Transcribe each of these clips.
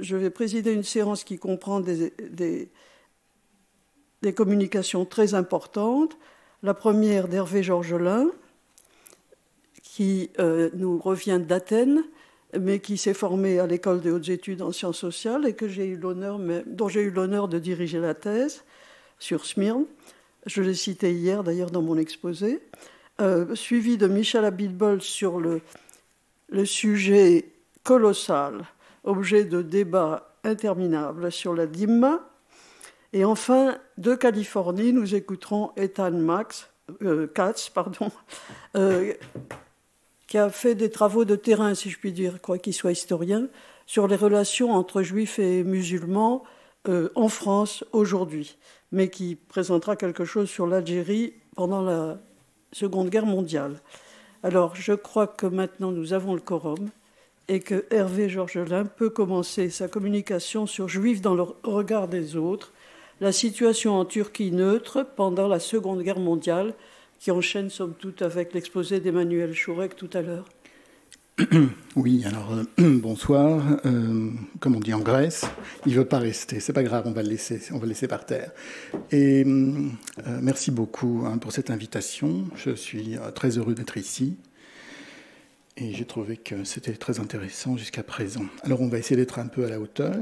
je vais présider une séance qui comprend des communications très importantes. La première d'Hervé Georgelin, qui nous revient d'Athènes, mais qui s'est formé à l'École des hautes études en sciences sociales et dont j'ai eu l'honneur de diriger la thèse sur Smyrne. Je l'ai cité hier, d'ailleurs, dans mon exposé. Suivi de Michel Abitbol sur le sujet colossal, objet de débat interminable sur la DIMA. Et enfin, de Californie, nous écouterons Ethan Katz, qui a fait des travaux de terrain, si je puis dire, quoi qu'il soit historien, sur les relations entre juifs et musulmans en France aujourd'hui, mais qui présentera quelque chose sur l'Algérie pendant la Seconde Guerre mondiale. Alors, je crois que maintenant nous avons le quorum et que Hervé Georgelin peut commencer sa communication sur Juifs dans le regard des autres, la situation en Turquie neutre pendant la Seconde Guerre mondiale, qui enchaîne somme toute avec l'exposé d'Emmanuel Chourek tout à l'heure. Oui, alors bonsoir. Comme on dit en Grèce, il ne veut pas rester. C'est pas grave, on va le laisser par terre. Et merci beaucoup pour cette invitation. Je suis très heureux d'être ici. Et j'ai trouvé que c'était très intéressant jusqu'à présent. Alors on va essayer d'être un peu à la hauteur.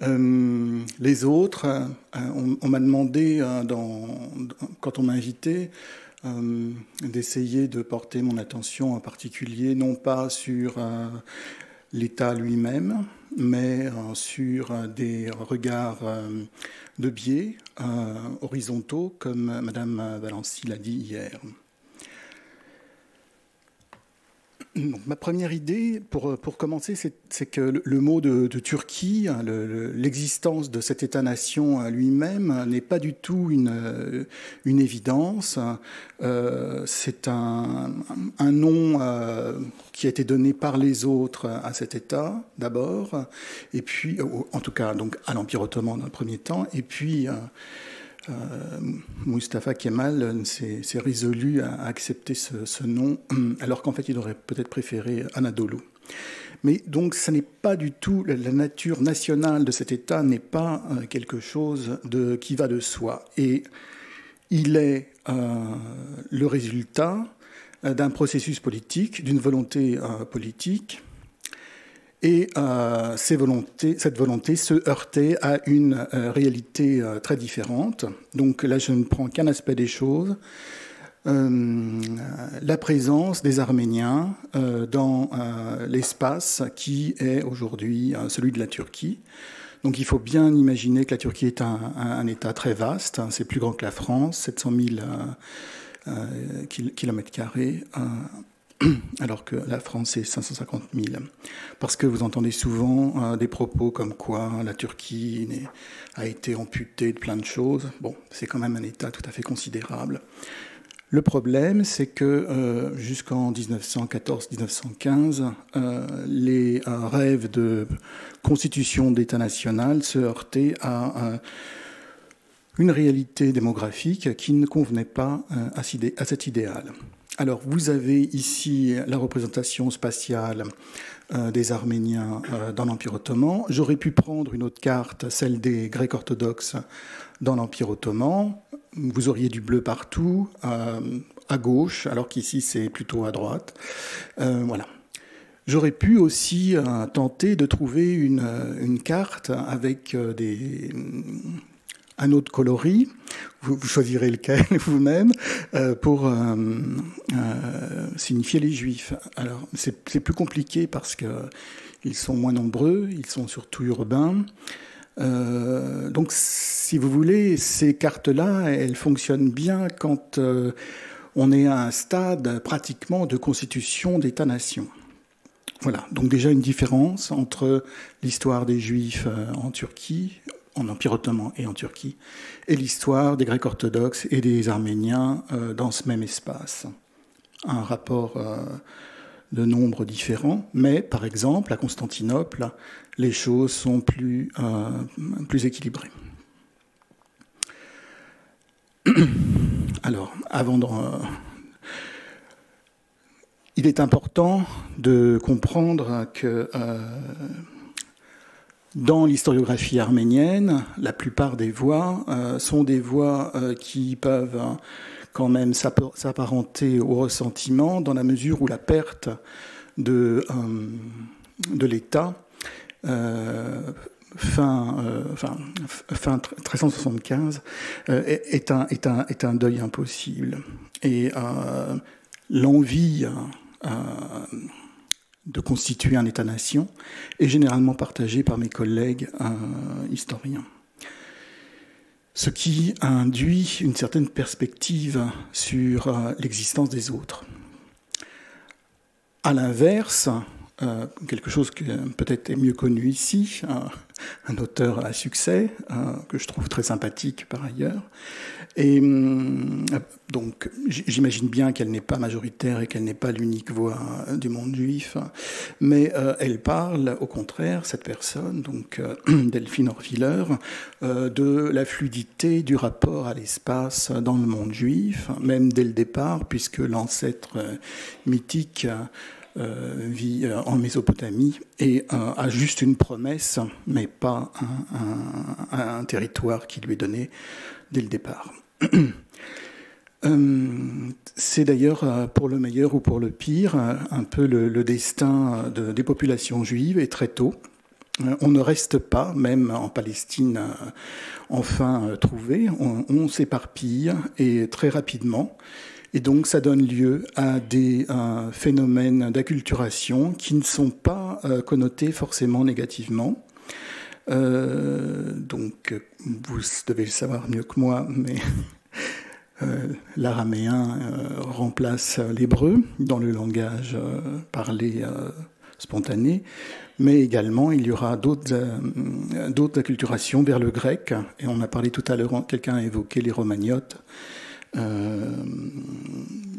Les autres, on m'a demandé, quand on m'a invité, d'essayer de porter mon attention en particulier, non pas sur l'État lui-même, mais sur des regards de biais horizontaux, comme Madame Valency l'a dit hier. Donc, ma première idée, pour commencer, c'est que le mot de Turquie, l'existence de cet État-nation lui-même n'est pas du tout une évidence. C'est un nom qui a été donné par les autres à cet État, d'abord, et puis, en tout cas, donc, à l'Empire ottoman dans le premier temps, et puis... Mustafa Kemal s'est résolu à accepter ce nom, alors qu'en fait il aurait peut-être préféré Anadolu. Mais donc ça n'est pas du tout, la nature nationale de cet État n'est pas quelque chose qui va de soi. Et il est le résultat d'un processus politique, d'une volonté politique. Et cette volonté se heurtait à une réalité très différente. Donc là, je ne prends qu'un aspect des choses. La présence des Arméniens dans l'espace qui est aujourd'hui celui de la Turquie. Donc il faut bien imaginer que la Turquie est un État très vaste. C'est plus grand que la France, 700 000 kilomètres carrés. Alors que la France, c'est 550 000. Parce que vous entendez souvent des propos comme quoi la Turquie a été amputée de plein de choses. Bon, c'est quand même un État tout à fait considérable. Le problème, c'est que jusqu'en 1914-1915, les rêves de constitution d'État national se heurtaient à une réalité démographique qui ne convenait pas à cet idéal. Alors, vous avez ici la représentation spatiale des Arméniens dans l'Empire ottoman. J'aurais pu prendre une autre carte, celle des Grecs orthodoxes dans l'Empire ottoman. Vous auriez du bleu partout, à gauche, alors qu'ici, c'est plutôt à droite. Voilà. J'aurais pu aussi tenter de trouver une carte avec un autre coloris. Vous choisirez lequel vous-même pour signifier les Juifs. Alors, c'est plus compliqué parce qu'ils sont moins nombreux, ils sont surtout urbains. Donc, si vous voulez, ces cartes-là, elles fonctionnent bien quand on est à un stade pratiquement de constitution d'État-nation. Voilà, donc déjà une différence entre l'histoire des Juifs en Turquie, en Empire ottoman et en Turquie, et l'histoire des Grecs orthodoxes et des Arméniens dans ce même espace. Un rapport de nombre différent, mais par exemple, à Constantinople, les choses sont plus équilibrées. Alors, il est important de comprendre que Dans l'historiographie arménienne, la plupart des voix sont des voix qui peuvent quand même s'apparenter au ressentiment, dans la mesure où la perte de l'État fin 1375 est un deuil impossible. Et l'envie de constituer un État-nation est généralement partagée par mes collègues historiens. Ce qui induit une certaine perspective sur l'existence des autres. À l'inverse, quelque chose qui peut-être est mieux connu ici, un auteur à succès, que je trouve très sympathique par ailleurs. Et donc, j'imagine bien qu'elle n'est pas majoritaire et qu'elle n'est pas l'unique voix du monde juif, mais elle parle, au contraire, cette personne, donc Delphine Orviller, de la fluidité du rapport à l'espace dans le monde juif, même dès le départ, puisque l'ancêtre mythique vit en Mésopotamie et a juste une promesse, mais pas un territoire qui lui est donné dès le départ. C'est d'ailleurs, pour le meilleur ou pour le pire, un peu le destin des populations juives, et très tôt. On ne reste pas, même en Palestine enfin trouvée, on s'éparpille, et très rapidement. Et donc ça donne lieu à des phénomènes d'acculturation qui ne sont pas connotés forcément négativement. Donc vous devez le savoir mieux que moi, mais l'araméen remplace l'hébreu dans le langage parlé spontané, mais également il y aura d'autres acculturations vers le grec, et on a parlé tout à l'heure, quelqu'un a évoqué les romagnotes,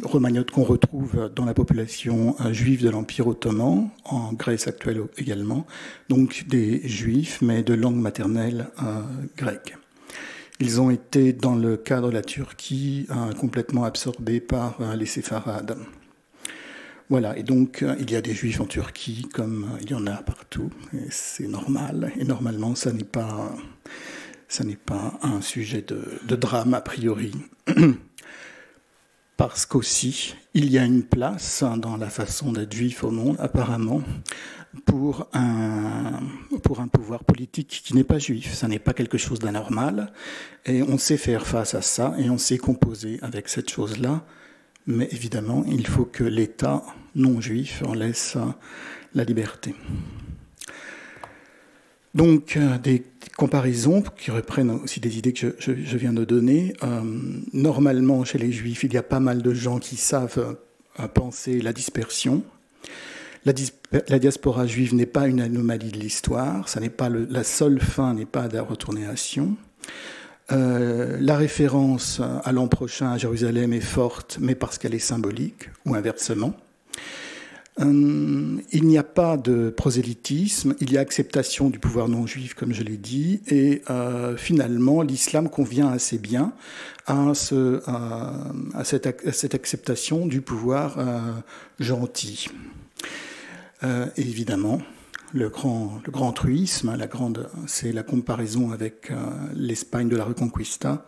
romagnotes qu'on retrouve dans la population juive de l'Empire ottoman, en Grèce actuelle également, donc des juifs, mais de langue maternelle grecque. Ils ont été, dans le cadre de la Turquie, complètement absorbés par les séfarades. Voilà, et donc il y a des juifs en Turquie, comme il y en a partout, et c'est normal, et normalement ça n'est pas un sujet de drame a priori. Parce qu'aussi, il y a une place dans la façon d'être juif au monde, apparemment, pour un pouvoir politique qui n'est pas juif. Ça n'est pas quelque chose d'anormal. Et on sait faire face à ça, et on sait composer avec cette chose-là. Mais évidemment, il faut que l'État non juif en laisse la liberté. Donc, des comparaisons qui reprennent aussi des idées que je viens de donner. Normalement, chez les Juifs, il y a pas mal de gens qui savent penser la dispersion. La diaspora juive n'est pas une anomalie de l'histoire. Ça n'est pas la seule fin n'est pas de retourner à Sion. La référence à l'an prochain à Jérusalem est forte, mais parce qu'elle est symbolique, ou inversement. Il n'y a pas de prosélytisme, il y a acceptation du pouvoir non juif, comme je l'ai dit, et finalement, l'islam convient assez bien à cette acceptation du pouvoir gentil. Et évidemment, le grand truisme, c'est la comparaison avec l'Espagne de la Reconquista,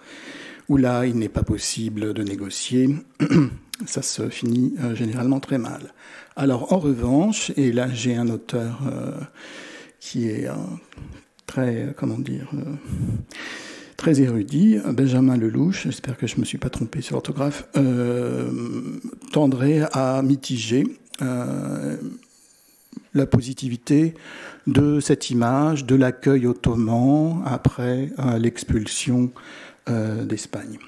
où là, il n'est pas possible de négocier. Ça se finit généralement très mal. Alors, en revanche, et là, j'ai un auteur qui est très érudit, Benjamin Lelouch, j'espère que je ne me suis pas trompé sur l'orthographe, tendrait à mitiger la positivité de cette image de l'accueil ottoman après l'expulsion d'Espagne.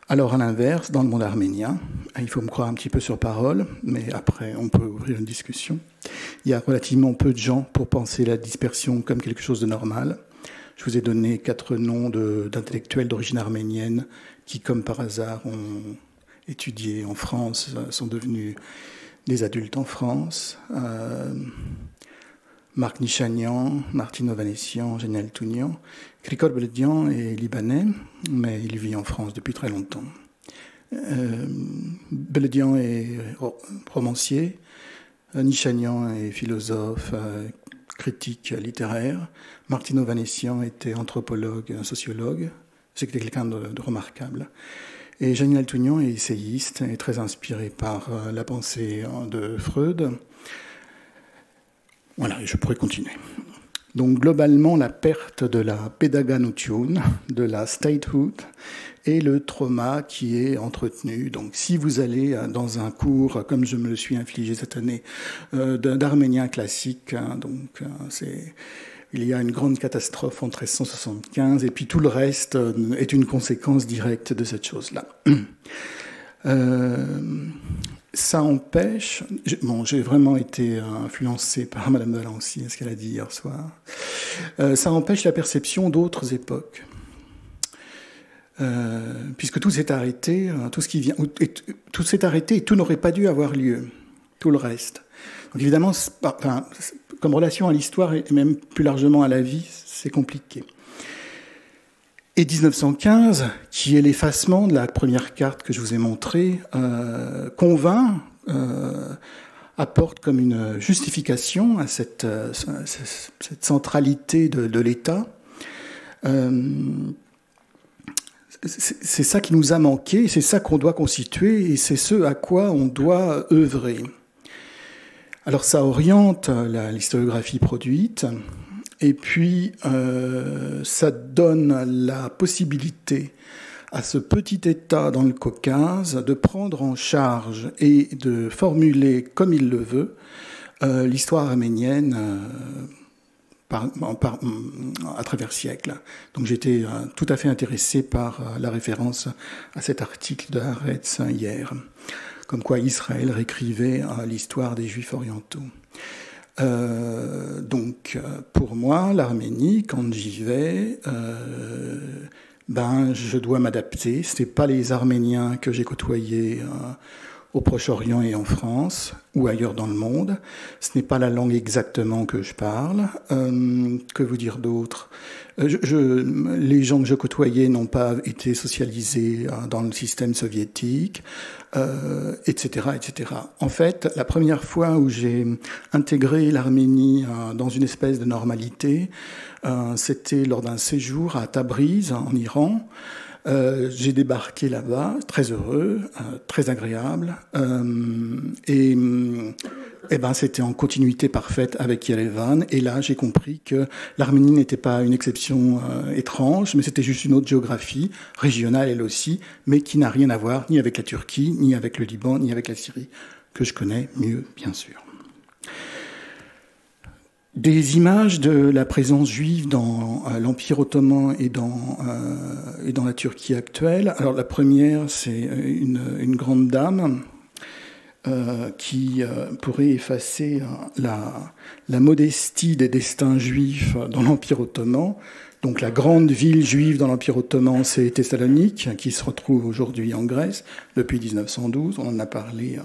Alors, à l'inverse, dans le monde arménien, il faut me croire un petit peu sur parole, mais après, on peut ouvrir une discussion. Il y a relativement peu de gens pour penser la dispersion comme quelque chose de normal. Je vous ai donné 4 noms d'intellectuels d'origine arménienne qui, comme par hasard, ont étudié en France, sont devenus des adultes en France. Marc Nichanian, Martin Ovanessian, Génial Tounian. Grigor Beledian est libanais, mais il vit en France depuis très longtemps. Beledian est romancier, Nichanian est philosophe, critique littéraire. Martino Vanessian était anthropologue, sociologue. C'était quelqu'un de remarquable. Et Janine Altounian est essayiste et très inspirée par la pensée de Freud. Voilà, et je pourrais continuer. Donc globalement, la perte de la Pädagogium, de la statehood, et le trauma qui est entretenu. Donc si vous allez dans un cours, comme je me le suis infligé cette année, d'arménien classique, il y a une grande catastrophe en 1375, et puis tout le reste est une conséquence directe de cette chose-là. Ça empêche... j'ai vraiment été influencé par Madame de Valency, ce qu'elle a dit hier soir. Ça empêche la perception d'autres époques. Puisque tout s'est arrêté, tout s'est arrêté et tout n'aurait pas dû avoir lieu, tout le reste. Donc évidemment, comme relation à l'histoire et même plus largement à la vie, c'est compliqué. Et 1915, qui est l'effacement de la première carte que je vous ai montrée, convainc, apporte comme une justification à cette centralité de l'État. C'est ça qui nous a manqué, c'est ça qu'on doit constituer, et c'est ce à quoi on doit œuvrer. Alors ça oriente l'historiographie produite, et puis ça donne la possibilité à ce petit État dans le Caucase de prendre en charge et de formuler comme il le veut l'histoire arménienne à travers siècles. Donc j'étais tout à fait intéressé par la référence à cet article de Haaretz hier, comme quoi Israël réécrivait l'histoire des Juifs orientaux. Donc pour moi, l'Arménie, quand j'y vais, je dois m'adapter. Ce n'est pas les Arméniens que j'ai côtoyés au Proche-Orient et en France, ou ailleurs dans le monde. Ce n'est pas la langue exactement que je parle. Que vous dire d'autre ? Les gens que je côtoyais n'ont pas été socialisés dans le système soviétique, etc., etc. En fait, la première fois où j'ai intégré l'Arménie dans une espèce de normalité, c'était lors d'un séjour à Tabriz, en Iran. J'ai débarqué là-bas, très heureux, très agréable, et c'était en continuité parfaite avec Yerevan. Et là, j'ai compris que l'Arménie n'était pas une exception étrange, mais c'était juste une autre géographie, régionale elle aussi, mais qui n'a rien à voir ni avec la Turquie, ni avec le Liban, ni avec la Syrie, que je connais mieux, bien sûr. Des images de la présence juive dans l'Empire ottoman et dans la Turquie actuelle. Alors la première, c'est une grande dame qui pourrait effacer la modestie des destins juifs dans l'Empire ottoman. Donc la grande ville juive dans l'Empire ottoman, c'est Thessalonique, qui se retrouve aujourd'hui en Grèce depuis 1912. On en a parlé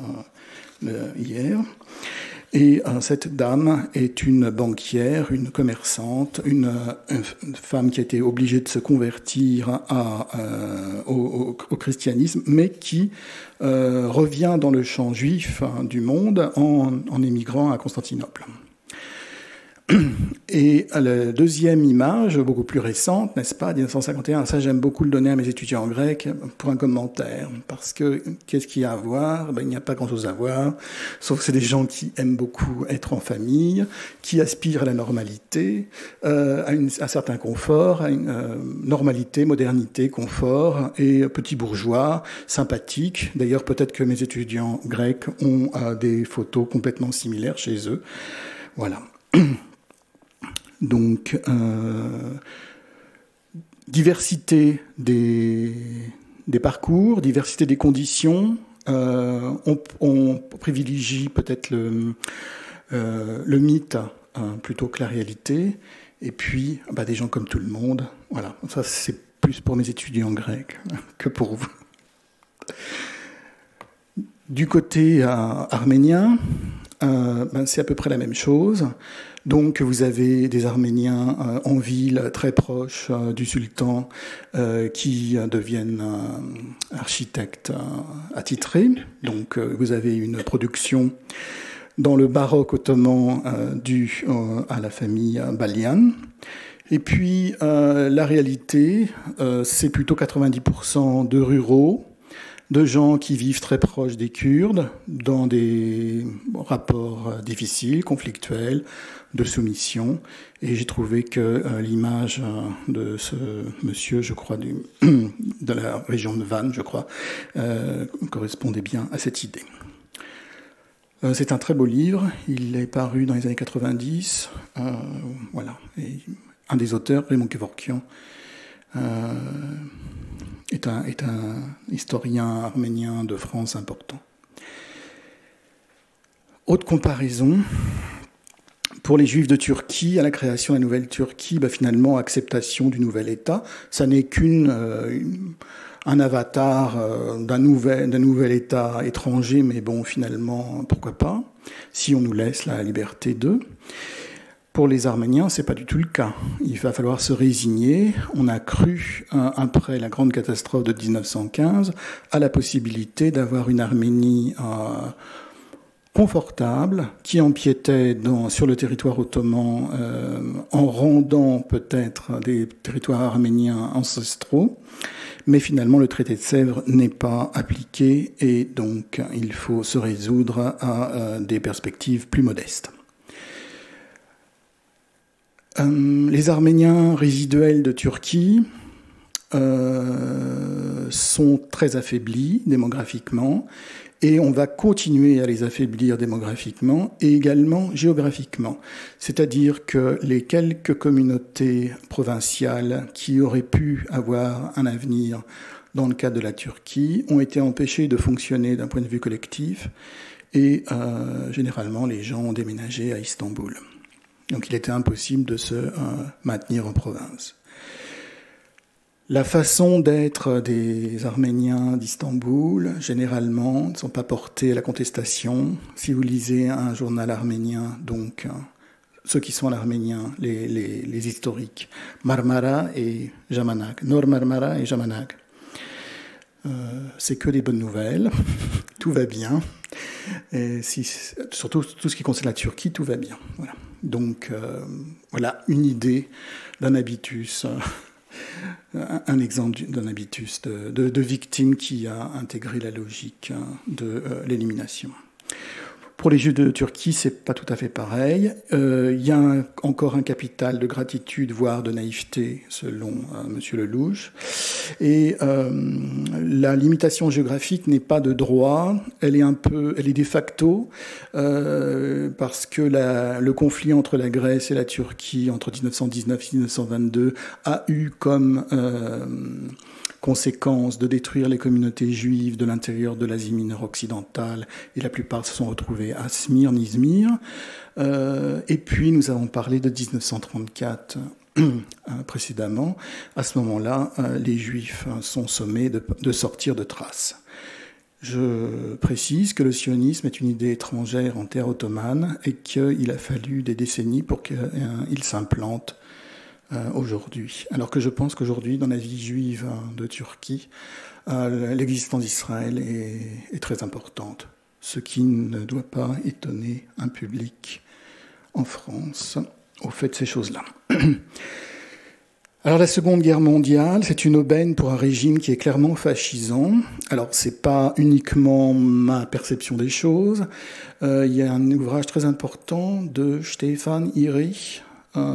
hier. Et cette dame est une banquière, une commerçante, une femme qui a été obligée de se convertir au christianisme, mais qui revient dans le champ juif du monde en émigrant à Constantinople. Et la deuxième image, beaucoup plus récente, n'est-ce pas, 1951, ça j'aime beaucoup le donner à mes étudiants en grec pour un commentaire, parce que qu'est-ce qu'il y a à voir ? Il n'y a pas grand-chose à voir, sauf que c'est des gens qui aiment beaucoup être en famille, qui aspirent à la normalité, à un certain confort, à une normalité, modernité, confort, et petits bourgeois, sympathiques. D'ailleurs, peut-être que mes étudiants grecs ont des photos complètement similaires chez eux. Voilà. Donc, diversité des parcours, diversité des conditions. On privilégie peut-être le mythe plutôt que la réalité. Et puis, des gens comme tout le monde. Voilà, ça c'est plus pour mes étudiants grecs que pour vous. Du côté arménien, c'est à peu près la même chose. Donc vous avez des Arméniens en ville très proches du sultan qui deviennent architectes attitrés. Donc vous avez une production dans le baroque ottoman dû à la famille Balian. Et puis la réalité, c'est plutôt 90% de ruraux, de gens qui vivent très proches des Kurdes, dans des rapports difficiles, conflictuels, de soumission. Et j'ai trouvé que l'image de ce monsieur, je crois, de la région de Van, je crois, correspondait bien à cette idée. C'est un très beau livre. Il est paru dans les années 90. Voilà. Et un des auteurs, Raymond Kevorkian, est un historien arménien de France important. Autre comparaison, pour les Juifs de Turquie, à la création de la nouvelle Turquie, finalement, acceptation du nouvel État, ça n'est un avatar d'un nouvel État étranger, mais bon, finalement, pourquoi pas, si on nous laisse la liberté d'eux. Pour les Arméniens, c'est pas du tout le cas. Il va falloir se résigner. On a cru, après la grande catastrophe de 1915, à la possibilité d'avoir une Arménie confortable, qui empiétait sur le territoire ottoman en rendant peut-être des territoires arméniens ancestraux. Mais finalement, le traité de Sèvres n'est pas appliqué et donc il faut se résoudre à des perspectives plus modestes. Les Arméniens résiduels de Turquie sont très affaiblis démographiquement et on va continuer à les affaiblir démographiquement et également géographiquement. C'est-à-dire que les quelques communautés provinciales qui auraient pu avoir un avenir dans le cadre de la Turquie ont été empêchées de fonctionner d'un point de vue collectif et généralement les gens ont déménagé à Istanbul. Donc il était impossible de se maintenir en province. La façon d'être des Arméniens d'Istanbul, généralement, ne sont pas portés à la contestation. Si vous lisez un journal arménien, donc ceux qui sont arméniens, les historiques, Marmara et Jamanak, Nord Marmara et Jamanak, c'est que des bonnes nouvelles, tout va bien. Et surtout tout ce qui concerne la Turquie, tout va bien. Voilà. Donc voilà une idée d'un habitus, un exemple d'un habitus de victime qui a intégré la logique de l'élimination. Pour les Juifs de Turquie, c'est pas tout à fait pareil. Il y a encore un capital de gratitude, voire de naïveté, selon Monsieur Lelouch. Et la limitation géographique n'est pas de droit, elle est de facto, parce que le conflit entre la Grèce et la Turquie entre 1919 et 1922 a eu comme conséquence de détruire les communautés juives de l'intérieur de l'Asie mineure occidentale, et la plupart se sont retrouvés à Smyrne, Izmir. Et puis nous avons parlé de 1934 précédemment. À ce moment-là, les Juifs sont sommés de sortir de Thrace. Je précise que le sionisme est une idée étrangère en terre ottomane et qu'il a fallu des décennies pour qu'il s'implante aujourd'hui. Alors que je pense qu'aujourd'hui, dans la vie juive de Turquie, l'existence d'Israël est très importante, ce qui ne doit pas étonner un public en France au fait de ces choses-là. Alors la Seconde Guerre mondiale, c'est une aubaine pour un régime qui est clairement fascisant. Alors c'est pas uniquement ma perception des choses. Il y a un ouvrage très important de Stefan Ihrig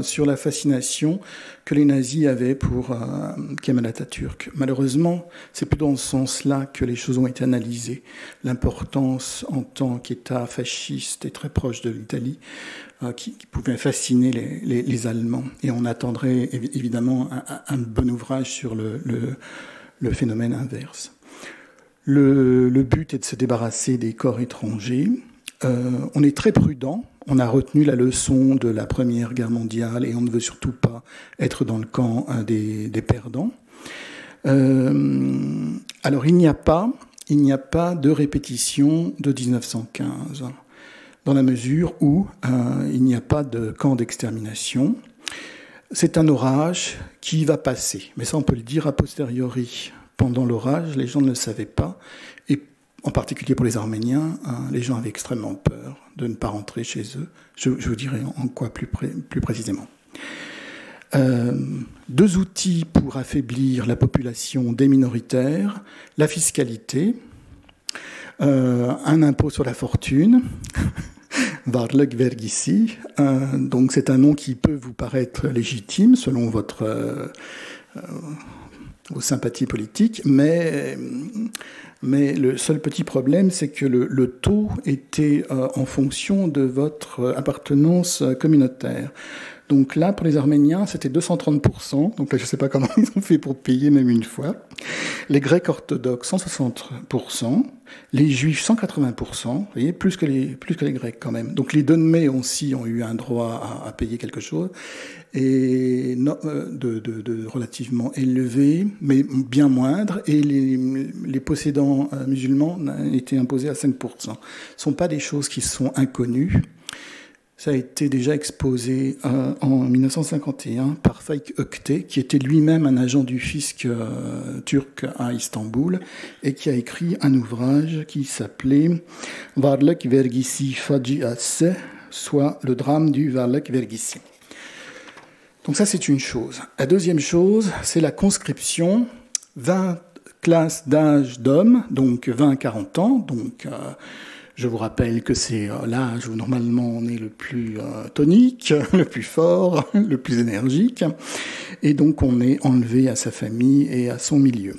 sur la fascination que les nazis avaient pour Kemal Atatürk. Malheureusement, c'est plus dans ce sens-là que les choses ont été analysées. L'importance en tant qu'État fasciste et très proche de l'Italie, qui pouvait fasciner les Allemands. Et on attendrait évidemment un bon ouvrage sur le phénomène inverse. Le but est de se débarrasser des corps étrangers. On est très prudent. On a retenu la leçon de la Première Guerre mondiale et on ne veut surtout pas être dans le camp des perdants. Alors il n'y a pas de répétition de 1915, dans la mesure où il n'y a pas de camp d'extermination. C'est un orage qui va passer, mais ça on peut le dire a posteriori. Pendant l'orage, les gens ne le savaient pas, et en particulier pour les Arméniens, les gens avaient extrêmement peur de ne pas rentrer chez eux. Je vous dirai en quoi plus précisément. 2 outils pour affaiblir la population des minoritaires, la fiscalité, un impôt sur la fortune, Varlık vergisi, donc c'est un nom qui peut vous paraître légitime selon vos sympathies politiques, mais le seul petit problème, c'est que le taux était en fonction de votre appartenance communautaire. Donc là, pour les Arméniens, c'était 230%. Donc là, je ne sais pas comment ils ont fait pour payer même une fois. Les Grecs orthodoxes, 160%. Les Juifs, 180%. Vous voyez, plus que les Grecs quand même. Donc les Donmets aussi ont eu un droit à payer quelque chose, et de relativement élevé, mais bien moindre. Et les possédants musulmans étaient imposés à 5%. Ce ne sont pas des choses qui sont inconnues. Ça a été déjà exposé en 1951 par Faik Ökte, qui était lui-même un agent du fisc turc à Istanbul, et qui a écrit un ouvrage qui s'appelait Varlık vergisi faciası, soit le drame du Varlık vergisi. Donc ça, c'est une chose. La deuxième chose, c'est la conscription. 20 classes d'âge d'hommes, donc 20-40 ans, donc... je vous rappelle que c'est l'âge où normalement on est le plus tonique, le plus fort, le plus énergique, et donc on est enlevé à sa famille et à son milieu.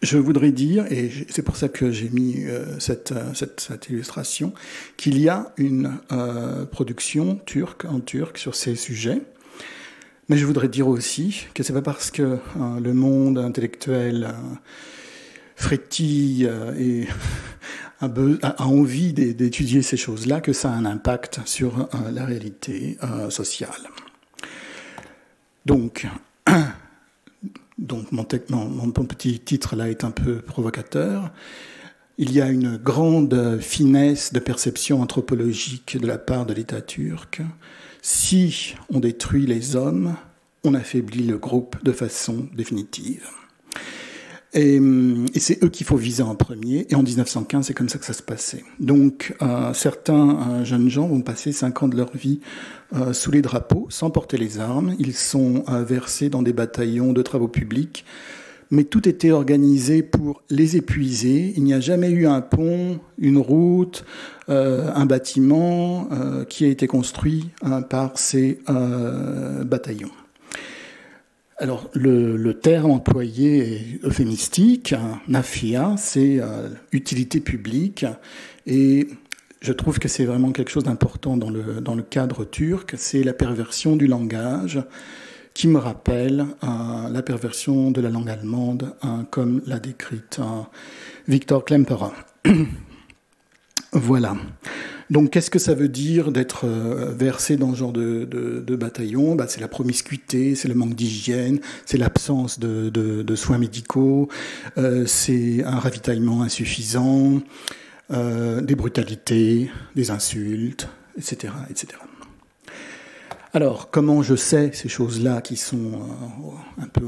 Je voudrais dire, et c'est pour ça que j'ai mis cette illustration, qu'il y a une production en turc sur ces sujets. Mais je voudrais dire aussi que c'est pas parce que le monde intellectuel frétille et a envie d'étudier ces choses-là que ça a un impact sur la réalité sociale. Donc mon petit titre là est un peu provocateur. Il y a une grande finesse de perception anthropologique de la part de l'État turc. Si on détruit les hommes, on affaiblit le groupe de façon définitive. Et c'est eux qu'il faut viser en premier. Et en 1915, c'est comme ça que ça se passait. Donc, certains jeunes gens vont passer 5 ans de leur vie sous les drapeaux, sans porter les armes. Ils sont versés dans des bataillons de travaux publics. Mais tout était organisé pour les épuiser. Il n'y a jamais eu un pont, une route, un bâtiment qui a été construit par ces bataillons. Alors, le terme employé est euphémistique. Nafia, c'est utilité publique. Et je trouve que c'est vraiment quelque chose d'important dans le cadre turc. C'est la perversion du langage qui me rappelle la perversion de la langue allemande, comme l'a décrite Victor Klemperer. Voilà. Donc, qu'est-ce que ça veut dire d'être versé dans ce genre de bataillon ? C'est la promiscuité, c'est le manque d'hygiène, c'est l'absence de soins médicaux, c'est un ravitaillement insuffisant, des brutalités, des insultes, etc., etc. Alors, comment je sais ces choses-là qui sont un peu...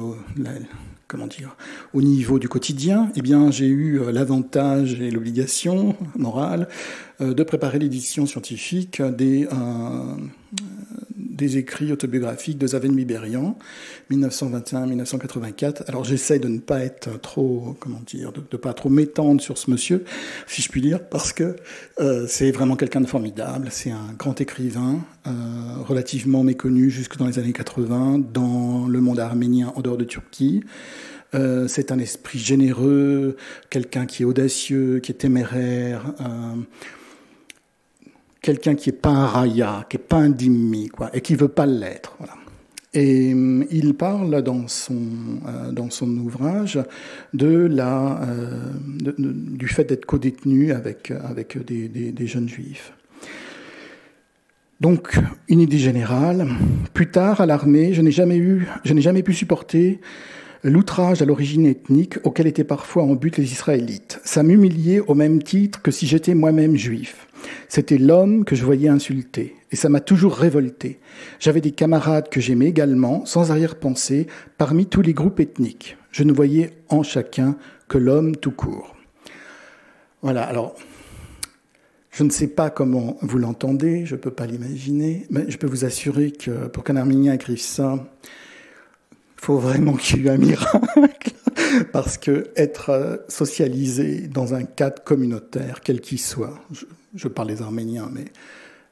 au niveau du quotidien, eh bien, j'ai eu l'avantage et l'obligation morale de préparer l'édition scientifique des écrits autobiographiques de Zaven Biberian, 1921-1984. Alors, j'essaie de ne pas être trop, de pas trop m'étendre sur ce monsieur, si je puis dire, parce que c'est vraiment quelqu'un de formidable. C'est un grand écrivain, relativement méconnu jusque dans les années 80, dans le monde arménien en dehors de Turquie. C'est un esprit généreux, quelqu'un qui est audacieux, qui est téméraire, quelqu'un qui n'est pas un raya, qui n'est pas un dhimmi, et qui ne veut pas l'être. Voilà. Et il parle dans son ouvrage du fait d'être codétenu avec des jeunes juifs. Donc, une idée générale. Plus tard, à l'armée, je n'ai jamais pu supporter l'outrage à l'origine ethnique auquel étaient parfois en but les Israélites. Ça m'humiliait au même titre que si j'étais moi-même juif. C'était l'homme que je voyais insulter, et ça m'a toujours révolté. J'avais des camarades que j'aimais également, sans arrière-pensée, parmi tous les groupes ethniques. Je ne voyais en chacun que l'homme tout court. Voilà, alors, je ne sais pas comment vous l'entendez, je ne peux pas l'imaginer, mais je peux vous assurer que pour qu'un Arménien écrive ça, il faut vraiment qu'il y ait eu un miracle, parce que être socialisé dans un cadre communautaire, quel qu'il soit, je parle des Arméniens, mais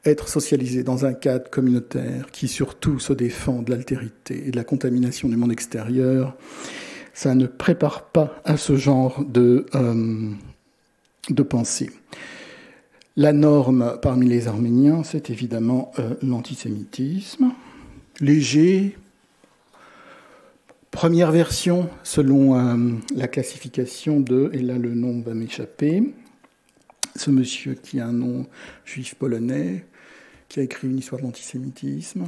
être socialisé dans un cadre communautaire qui surtout se défend de l'altérité et de la contamination du monde extérieur, ça ne prépare pas à ce genre de pensée. La norme parmi les Arméniens, c'est évidemment l'antisémitisme. Léger, première version selon la classification de, et là le nom va m'échapper, ce monsieur qui a un nom juif polonais, qui a écrit une histoire de l'antisémitisme.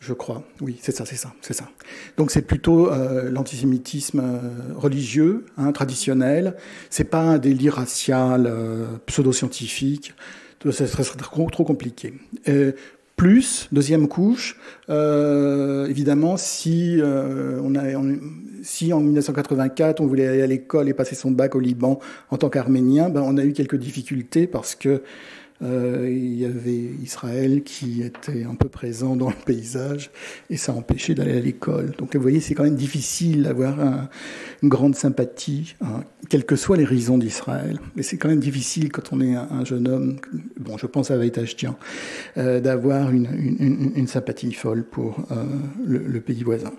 Je crois, oui, c'est ça. Donc c'est plutôt l'antisémitisme religieux, traditionnel. C'est pas un délire racial, pseudo-scientifique. Ça serait trop compliqué. Plus, deuxième couche, évidemment, si en 1984 on voulait aller à l'école et passer son bac au Liban en tant qu'Arménien, on a eu quelques difficultés parce que il y avait Israël qui était un peu présent dans le paysage et ça empêchait d'aller à l'école. Donc vous voyez, c'est quand même difficile d'avoir une grande sympathie, quelles que soient les raisons d'Israël. Mais c'est quand même difficile quand on est un jeune homme, bon, je pense à Veitashtian, d'avoir une sympathie folle pour le pays voisin.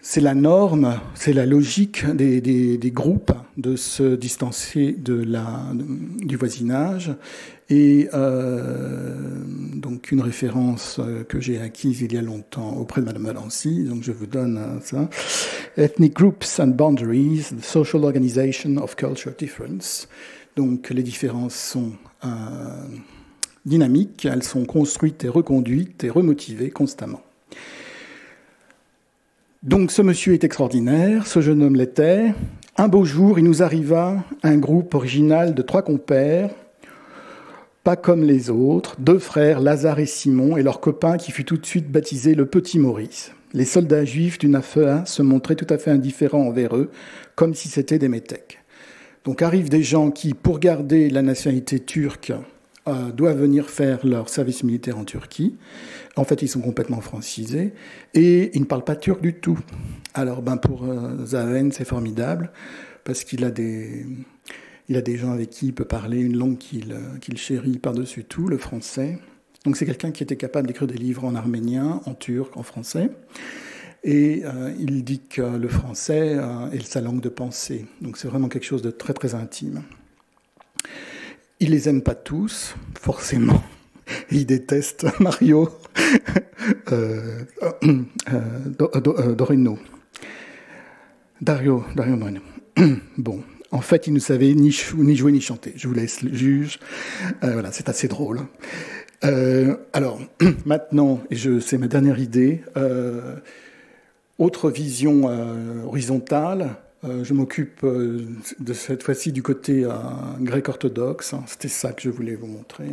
C'est la norme, c'est la logique des groupes de se distancer du voisinage. Et donc une référence que j'ai acquise il y a longtemps auprès de Madame Valency, donc je vous donne ça. Ethnic Groups and Boundaries, the Social Organization of Culture Difference. Donc les différences sont dynamiques, elles sont construites et reconduites et remotivées constamment. Donc ce monsieur est extraordinaire, ce jeune homme l'était. Un beau jour, il nous arriva un groupe original de 3 compères, pas comme les autres, 2 frères, Lazare et Simon, et leur copain qui fut tout de suite baptisé le Petit Maurice. Les soldats juifs du Nafea se montraient tout à fait indifférents envers eux, comme si c'était des métèques. Donc arrivent des gens qui, pour garder la nationalité turque, doivent venir faire leur service militaire en Turquie. En fait, ils sont complètement francisés et ils ne parlent pas turc du tout. Alors, pour Zaven, c'est formidable parce qu'il a des gens avec qui il peut parler une langue qu'il chérit par-dessus tout, le français. Donc, c'est quelqu'un qui était capable d'écrire des livres en arménien, en turc, en français. Et il dit que le français est sa langue de pensée. Donc, c'est vraiment quelque chose de très, très intime. Il les aime pas tous, forcément. Il déteste Mario Dorino. Dario Moreno. Bon, en fait, il ne savait ni jouer ni chanter. Je vous laisse le juge. Voilà, c'est assez drôle. Alors, maintenant, c'est ma dernière idée. Autre vision horizontale. Je m'occupe de cette fois-ci du côté grec orthodoxe. C'était ça que je voulais vous montrer.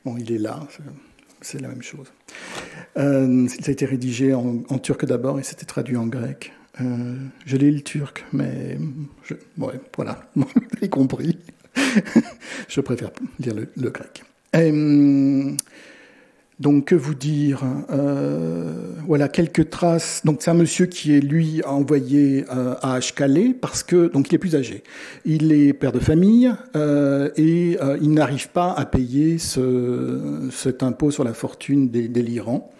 Bon, il est là, c'est la même chose. Ça a été rédigé en turc d'abord et c'était traduit en grec. Je lis le turc, mais ouais, voilà, vous avez compris. Je préfère lire le grec. Donc, que vous dire voilà, quelques traces. Donc, c'est un monsieur qui est, lui, envoyé à Ashkalé parce que, donc, il est plus âgé. Il est père de famille et il n'arrive pas à payer cet impôt sur la fortune des l'Iran.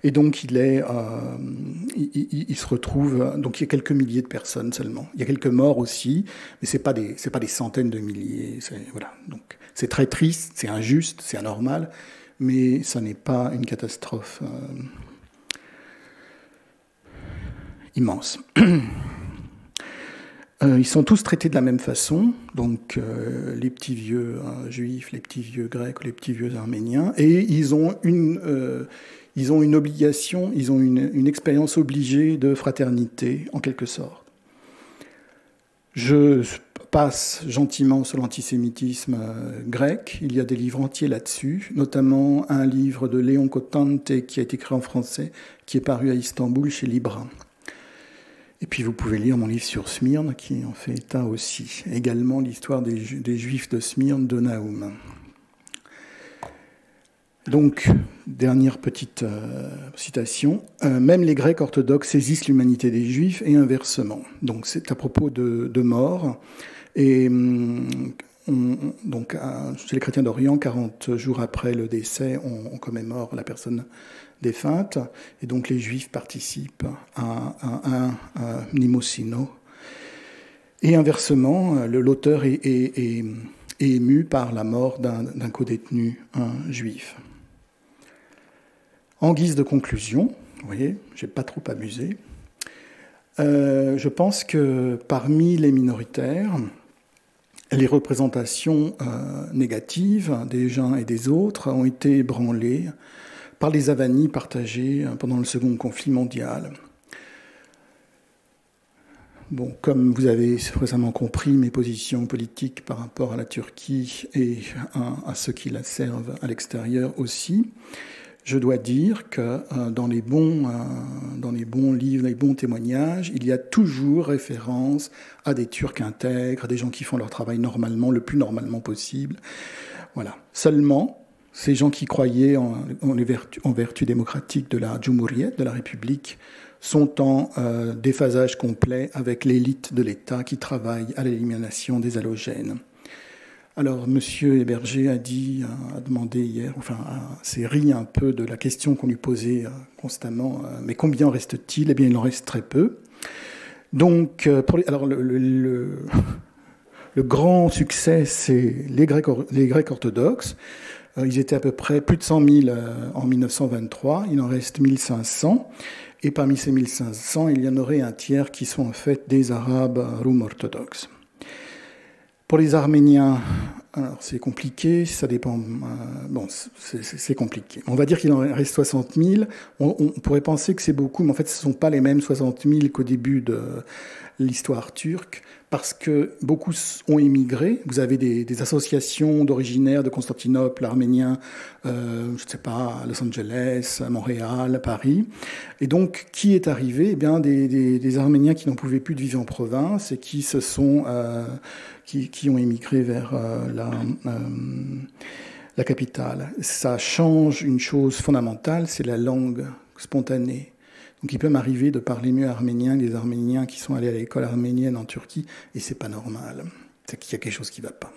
Et donc, il se retrouve... Donc, il y a quelques milliers de personnes seulement. Il y a quelques morts aussi, mais c'est pas des centaines de milliers. Voilà. Donc, c'est très triste, c'est injuste, c'est anormal. Mais ça n'est pas une catastrophe immense. Ils sont tous traités de la même façon, donc les petits vieux juifs, les petits vieux grecs, les petits vieux arméniens, et ils ont une obligation, ils ont une expérience obligée de fraternité, en quelque sorte. Je passe gentiment sur l'antisémitisme grec. Il y a des livres entiers là-dessus, notamment un livre de Léon Cotante qui a été écrit en français, qui est paru à Istanbul chez Libra. Et puis vous pouvez lire mon livre sur Smyrne, qui en fait état aussi. Également l'histoire des Juifs de Smyrne de Nahum. Donc, dernière petite citation. Même les Grecs orthodoxes saisissent l'humanité des Juifs et inversement. Donc c'est à propos de mort. Et donc, chez les chrétiens d'Orient, 40 jours après le décès, on commémore la personne défunte. Et donc les Juifs participent à un nimosino. Et inversement, l'auteur est ému par la mort d'un codétenu juif. En guise de conclusion, vous voyez, je n'ai pas trop abusé, je pense que parmi les minoritaires, les représentations négatives des uns et des autres ont été ébranlées par les avanies partagées pendant le second conflit mondial. Bon, comme vous avez récemment compris mes positions politiques par rapport à la Turquie et à ceux qui la servent à l'extérieur aussi, je dois dire que dans les bons livres, les bons témoignages, il y a toujours référence à des Turcs intègres, des gens qui font leur travail normalement, le plus normalement possible. Voilà. Seulement, ces gens qui croyaient en vertu démocratique de la Cumhuriyet, de la République, sont en déphasage complet avec l'élite de l'État qui travaille à l'élimination des halogènes. Alors, M. Héberger a demandé hier, s'est ri un peu de la question qu'on lui posait constamment, mais combien reste-t-il ? Eh bien, il en reste très peu. Donc, le grand succès, c'est les Grecs orthodoxes. Ils étaient à peu près plus de 100 000 en 1923, il en reste 1500. Et parmi ces 1500, il y en aurait un tiers qui sont en fait des Arabes roum orthodoxes. Pour les Arméniens, alors c'est compliqué, ça dépend. C'est compliqué. On va dire qu'il en reste 60 000. On pourrait penser que c'est beaucoup, mais en fait, ce ne sont pas les mêmes 60 000 qu'au début de l'histoire turque, parce que beaucoup ont émigré. Vous avez des associations d'originaires de Constantinople, arméniens, je ne sais pas, à Los Angeles, à Montréal, à Paris. Et donc, qui est arrivé ? Eh bien, des Arméniens qui n'en pouvaient plus de vivre en province et qui se sont qui ont émigré vers la capitale. Ça change une chose fondamentale, c'est la langue spontanée. Donc il peut m'arriver de parler mieux arménien que les Arméniens qui sont allés à l'école arménienne en Turquie, et c'est pas normal. C'est qu'il y a quelque chose qui ne va pas.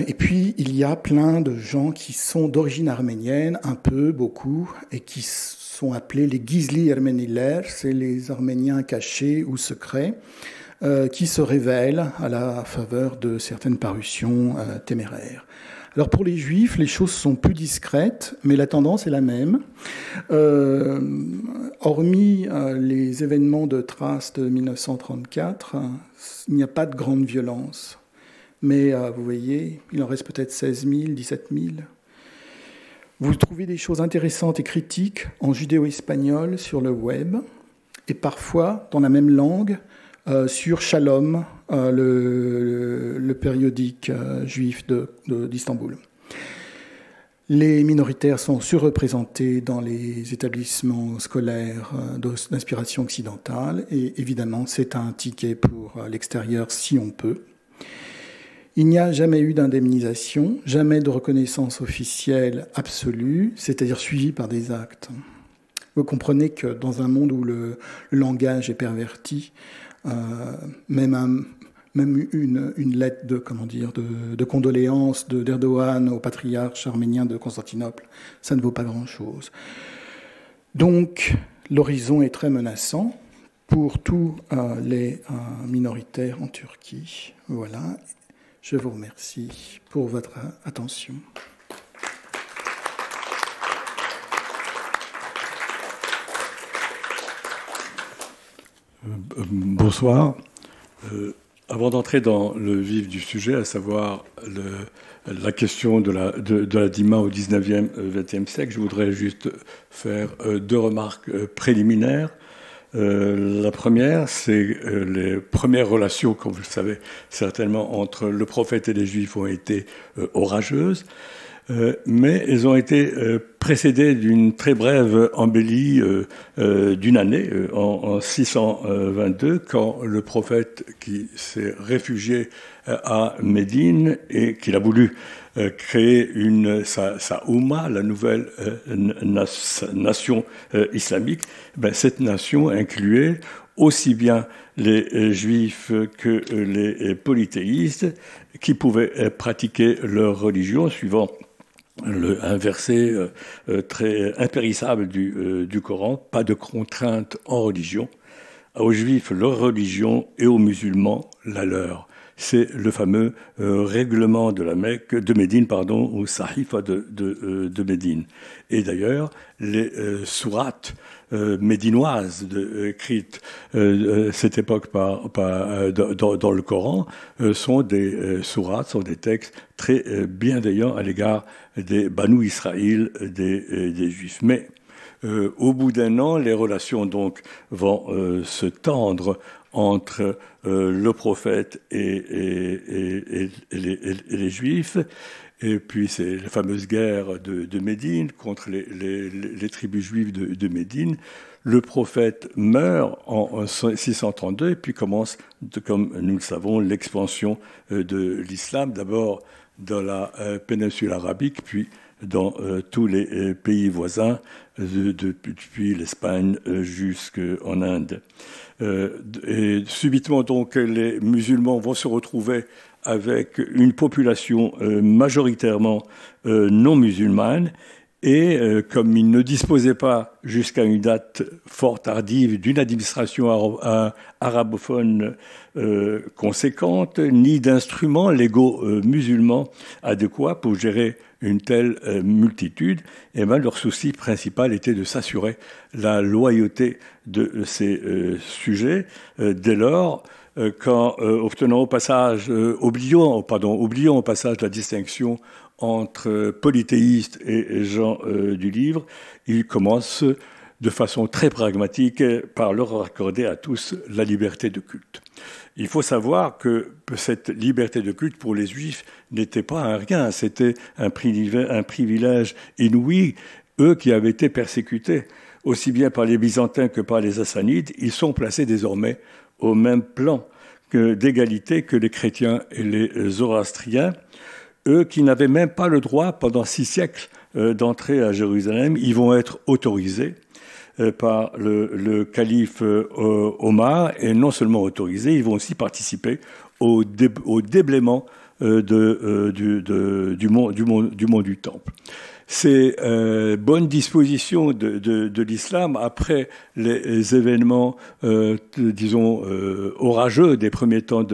Et puis il y a plein de gens qui sont d'origine arménienne, un peu, beaucoup, et qui sont appelés les Gizli Ermeniler, c'est les Arméniens cachés ou secrets, qui se révèlent à la faveur de certaines parutions téméraires. Alors pour les Juifs, les choses sont plus discrètes, mais la tendance est la même. Hormis les événements de Thrace de 1934, il n'y a pas de grande violence. Mais vous voyez, il en reste peut-être 16 000, 17 000. Vous trouvez des choses intéressantes et critiques en judéo-espagnol sur le web, et parfois, dans la même langue, sur Shalom, le périodique juif d'Istanbul. Les minoritaires sont surreprésentés dans les établissements scolaires d'inspiration occidentale, et évidemment, c'est un ticket pour l'extérieur si on peut. Il n'y a jamais eu d'indemnisation, jamais de reconnaissance officielle absolue, c'est-à-dire suivie par des actes. Vous comprenez que dans un monde où le langage est perverti, même une lettre de condoléances d'Erdogan au patriarche arménien de Constantinople, ça ne vaut pas grand-chose. Donc, l'horizon est très menaçant pour tous les minoritaires en Turquie. Voilà. Je vous remercie pour votre attention. Bonsoir. Avant d'entrer dans le vif du sujet, à savoir la question de la dima au 19e, 20e siècle, je voudrais juste faire deux remarques préliminaires. La première, c'est les premières relations, comme vous le savez certainement, entre le prophète et les Juifs ont été orageuses. mais elles ont été précédées d'une très brève embellie d'une année, en 622, quand le prophète qui s'est réfugié à Médine et qu'il a voulu créer sa Oumma, la nouvelle nation islamique, cette nation incluait aussi bien les juifs que les polythéistes qui pouvaient pratiquer leur religion suivant un verset très impérissable du Coran, pas de contrainte en religion, aux juifs leur religion et aux musulmans la leur. C'est le fameux règlement de la Mecque, de Médine, pardon, ou Sahifa de Médine. Et d'ailleurs, les sourates médinoises écrites cette époque dans le Coran sont des sourates, sont des textes très bienveillants à l'égard des Banu Israël, des Juifs. Mais au bout d'un an, les relations donc vont se tendre entre le prophète et les Juifs. Et puis c'est la fameuse guerre de Médine contre les tribus juives de Médine. Le prophète meurt en 632 et puis commence, comme nous le savons, l'expansion de l'islam, d'abord dans la péninsule arabique, puis dans tous les pays voisins, depuis l'Espagne jusqu'en Inde. Et subitement, donc, les musulmans vont se retrouver avec une population majoritairement non musulmane, et comme ils ne disposaient pas, jusqu'à une date fort tardive, d'une administration arabophone conséquente, ni d'instruments légaux musulmans adéquats pour gérer une telle multitude, et leur souci principal était de s'assurer la loyauté de ces sujets. Dès lors, quand oubliant au passage la distinction entre polythéistes et gens du livre, ils commencent de façon très pragmatique par leur accorder à tous la liberté de culte. Il faut savoir que cette liberté de culte pour les Juifs n'était pas un rien, c'était un privilège inouï. Eux qui avaient été persécutés, aussi bien par les Byzantins que par les Hassanides, ils sont placés désormais au même plan d'égalité que les chrétiens et les zoroastriens. Eux qui n'avaient même pas le droit, pendant 6 siècles, d'entrer à Jérusalem, ils vont être autorisés par le calife Omar, et non seulement autorisés, ils vont aussi participer au déblaiement du mont du Temple. Ces bonnes dispositions de l'islam, après les événements, orageux des premiers temps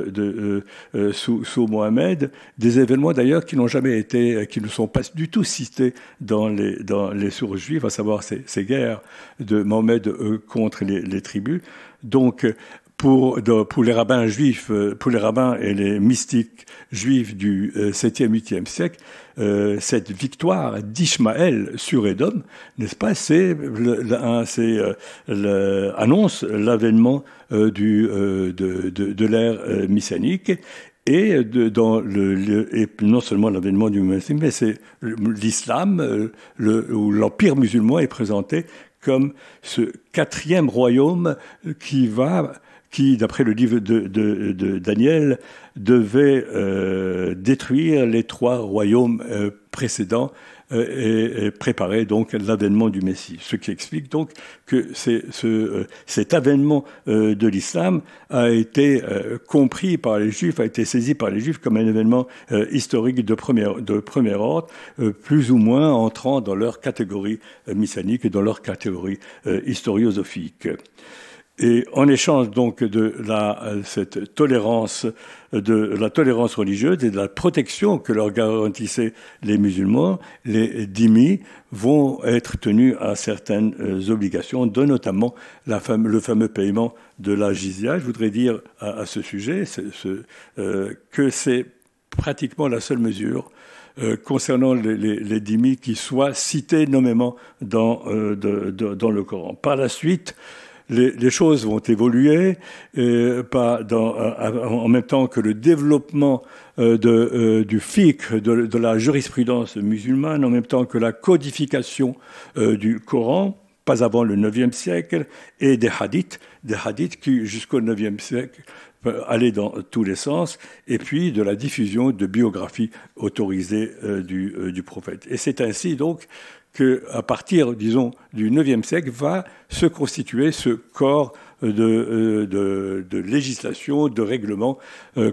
sous Mohammed, des événements d'ailleurs qui n'ont jamais été, qui ne sont pas du tout cités dans les sources juives, à savoir ces guerres de Mohammed contre les tribus. Donc, pour les rabbins juifs, pour les rabbins et les mystiques juifs du 7e, 8e siècle, cette victoire d'Ishmaël sur Édom, n'est-ce pas, annonce l'avènement de l'ère messianique, et non seulement l'avènement du messianisme, mais c'est l'islam, où l'empire musulman est présenté comme ce 4e royaume qui, d'après le livre de Daniel, devait détruire les 3 royaumes précédents et préparer donc l'avènement du Messie. Ce qui explique donc que cet avènement de l'islam a été compris par les Juifs, a été saisi par les Juifs comme un événement historique de premier ordre, plus ou moins entrant dans leur catégorie messianique et dans leur catégorie historiosophique. Et en échange donc de cette tolérance, de la tolérance religieuse et de la protection que leur garantissaient les musulmans, les dhimmis vont être tenus à certaines obligations, dont notamment le fameux paiement de la jizya. Je voudrais dire à ce sujet que c'est pratiquement la seule mesure concernant les dhimmis qui soit citée nommément dans le Coran. Par la suite, les choses vont évoluer, en même temps que le développement du fiqh, de la jurisprudence musulmane, en même temps que la codification du Coran, pas avant le IXe siècle, et des hadiths qui, jusqu'au IXe siècle, aller dans tous les sens, et puis de la diffusion de biographies autorisées du prophète. Et c'est ainsi donc qu'à partir, disons, du IXe siècle, va se constituer ce corps de législation, de règlements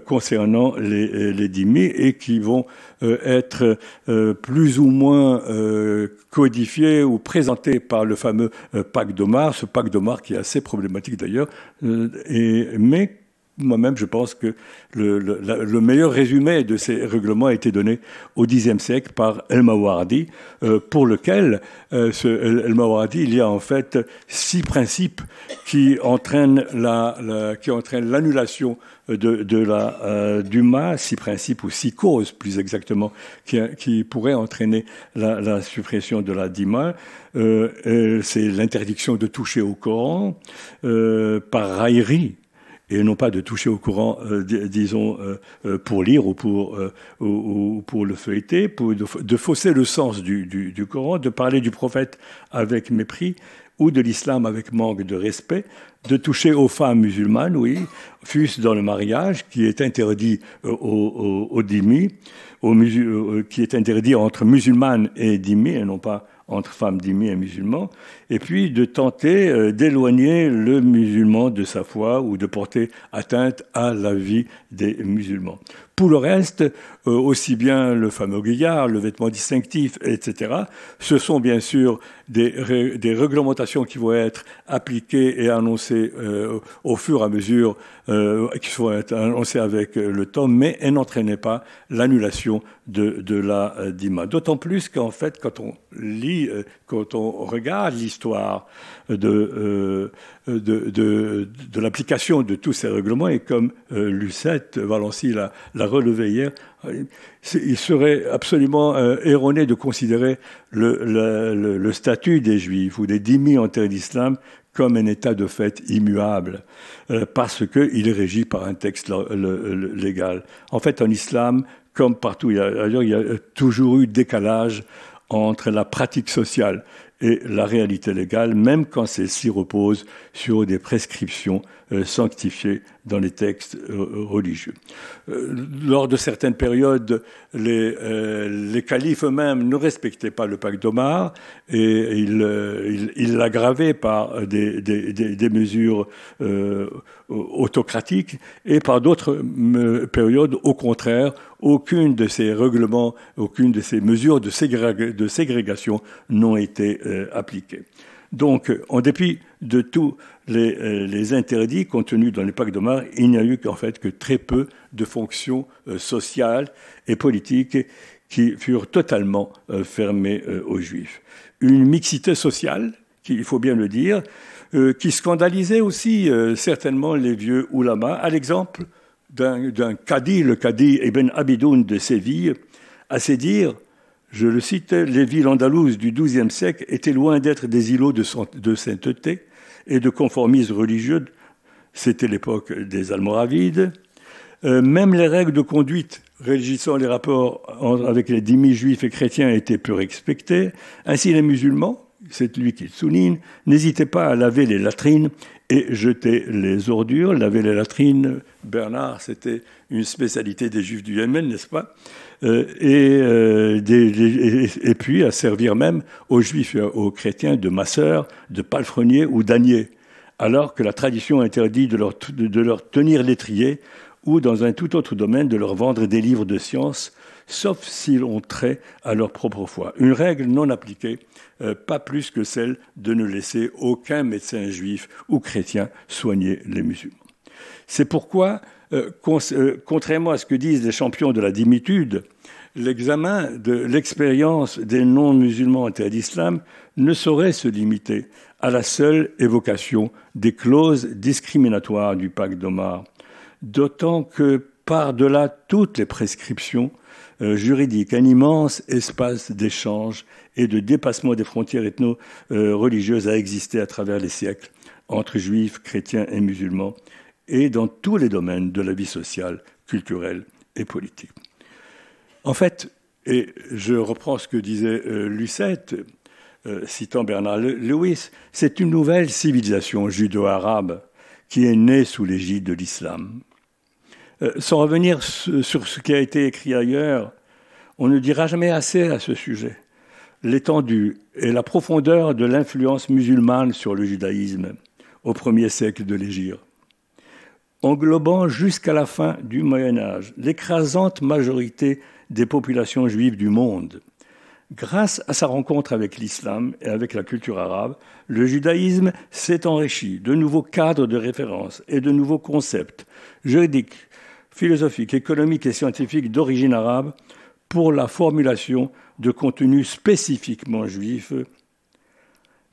concernant les dhimmi et qui vont être plus ou moins codifiés ou présentés par le fameux Pacte d'Omar, ce Pacte d'Omar qui est assez problématique d'ailleurs, mais moi-même, je pense que le meilleur résumé de ces règlements a été donné au Xe siècle par El-Mawardi, pour lequel, El-Mawardi, il y a en fait 6 principes qui entraînent l'annulation du ma, 6 principes ou 6 causes, plus exactement, qui pourraient entraîner la suppression de la dima. C'est l'interdiction de toucher au Coran par raillerie, et non pas de toucher au Coran, disons, pour lire ou pour le feuilleter, de fausser le sens du Coran, de parler du prophète avec mépris, ou de l'islam avec manque de respect, de toucher aux femmes musulmanes, oui, fût-ce dans le mariage, qui est interdit aux dhimmi, qui est interdit entre musulmanes et dhimmi, et non pas entre femmes dhimmi et musulmans, et puis de tenter d'éloigner le musulman de sa foi ou de porter atteinte à la vie des musulmans. Pour le reste, aussi bien le fameux guillard, le vêtement distinctif, etc., ce sont bien sûr des réglementations qui vont être appliquées et annoncées au fur et à mesure, qui vont être annoncées avec le temps, mais elles n'entraînaient pas l'annulation de la dima. D'autant plus qu'en fait, quand on lit, quand on regarde l'histoire de l'application de tous ces règlements, et comme Lucette Valency l'a relevé hier, il serait absolument erroné de considérer le statut des Juifs ou des dhimmi en terre d'islam comme un état de fait immuable, parce qu'il est régi par un texte légal. En fait, en islam, comme partout ailleurs, il y a toujours eu décalage entre la pratique sociale et la réalité légale, même quand celle-ci repose sur des prescriptions sanctifiées dans les textes religieux. Lors de certaines périodes, les califes eux-mêmes ne respectaient pas le pacte d'Omar et ils l'aggravaient par des mesures autocratiques, et par d'autres périodes, au contraire, aucune de ces règlements, aucune de ces mesures de ségrégation n'ont été appliquées. Donc, en dépit de tous les interdits contenus dans le pacte d'Omar, il n'y a eu qu'en fait que très peu de fonctions sociales et politiques qui furent totalement fermées aux Juifs. Une mixité sociale, il faut bien le dire, qui scandalisait aussi certainement les vieux oulémas, à l'exemple d'un cadi, le cadi Ibn Abidoun de Séville, à ses dires, je le cite, « Les villes andalouses du XIIe siècle étaient loin d'être des îlots de sainteté et de conformisme religieux. » C'était l'époque des Almoravides. Même les règles de conduite régissant les rapports avec les dhimmi juifs et chrétiens étaient peu respectées. Ainsi, les musulmans, c'est lui qui le souligne, n'hésitaient pas à laver les latrines et jeter les ordures. Laver les latrines, Bernard, c'était une spécialité des Juifs du Yémen, n'est-ce pas ? Et puis à servir même aux Juifs et aux chrétiens de masseurs, de palefreniers ou d'âniers, alors que la tradition interdit de leur tenir l'étrier ou, dans un tout autre domaine, de leur vendre des livres de science, sauf s'ils ont trait à leur propre foi. Une règle non appliquée, pas plus que celle de ne laisser aucun médecin juif ou chrétien soigner les musulmans. C'est pourquoi, contrairement à ce que disent les champions de la dhimmitude, l'examen de l'expérience des non-musulmans en terre d'islam ne saurait se limiter à la seule évocation des clauses discriminatoires du pacte d'Omar, d'autant que par-delà toutes les prescriptions juridiques, un immense espace d'échange et de dépassement des frontières ethno-religieuses a existé à travers les siècles entre juifs, chrétiens et musulmans, et dans tous les domaines de la vie sociale, culturelle et politique. En fait, et je reprends ce que disait Lucette, citant Bernard Lewis, c'est une nouvelle civilisation judo-arabe qui est née sous l'égide de l'islam. Sans revenir sur ce qui a été écrit ailleurs, on ne dira jamais assez à ce sujet l'étendue et la profondeur de l'influence musulmane sur le judaïsme au 1er siècle de l'Hégire, englobant jusqu'à la fin du Moyen-Âge l'écrasante majorité des populations juives du monde. Grâce à sa rencontre avec l'islam et avec la culture arabe, le judaïsme s'est enrichi de nouveaux cadres de référence et de nouveaux concepts juridiques, philosophiques, économiques et scientifiques d'origine arabe pour la formulation de contenus spécifiquement juifs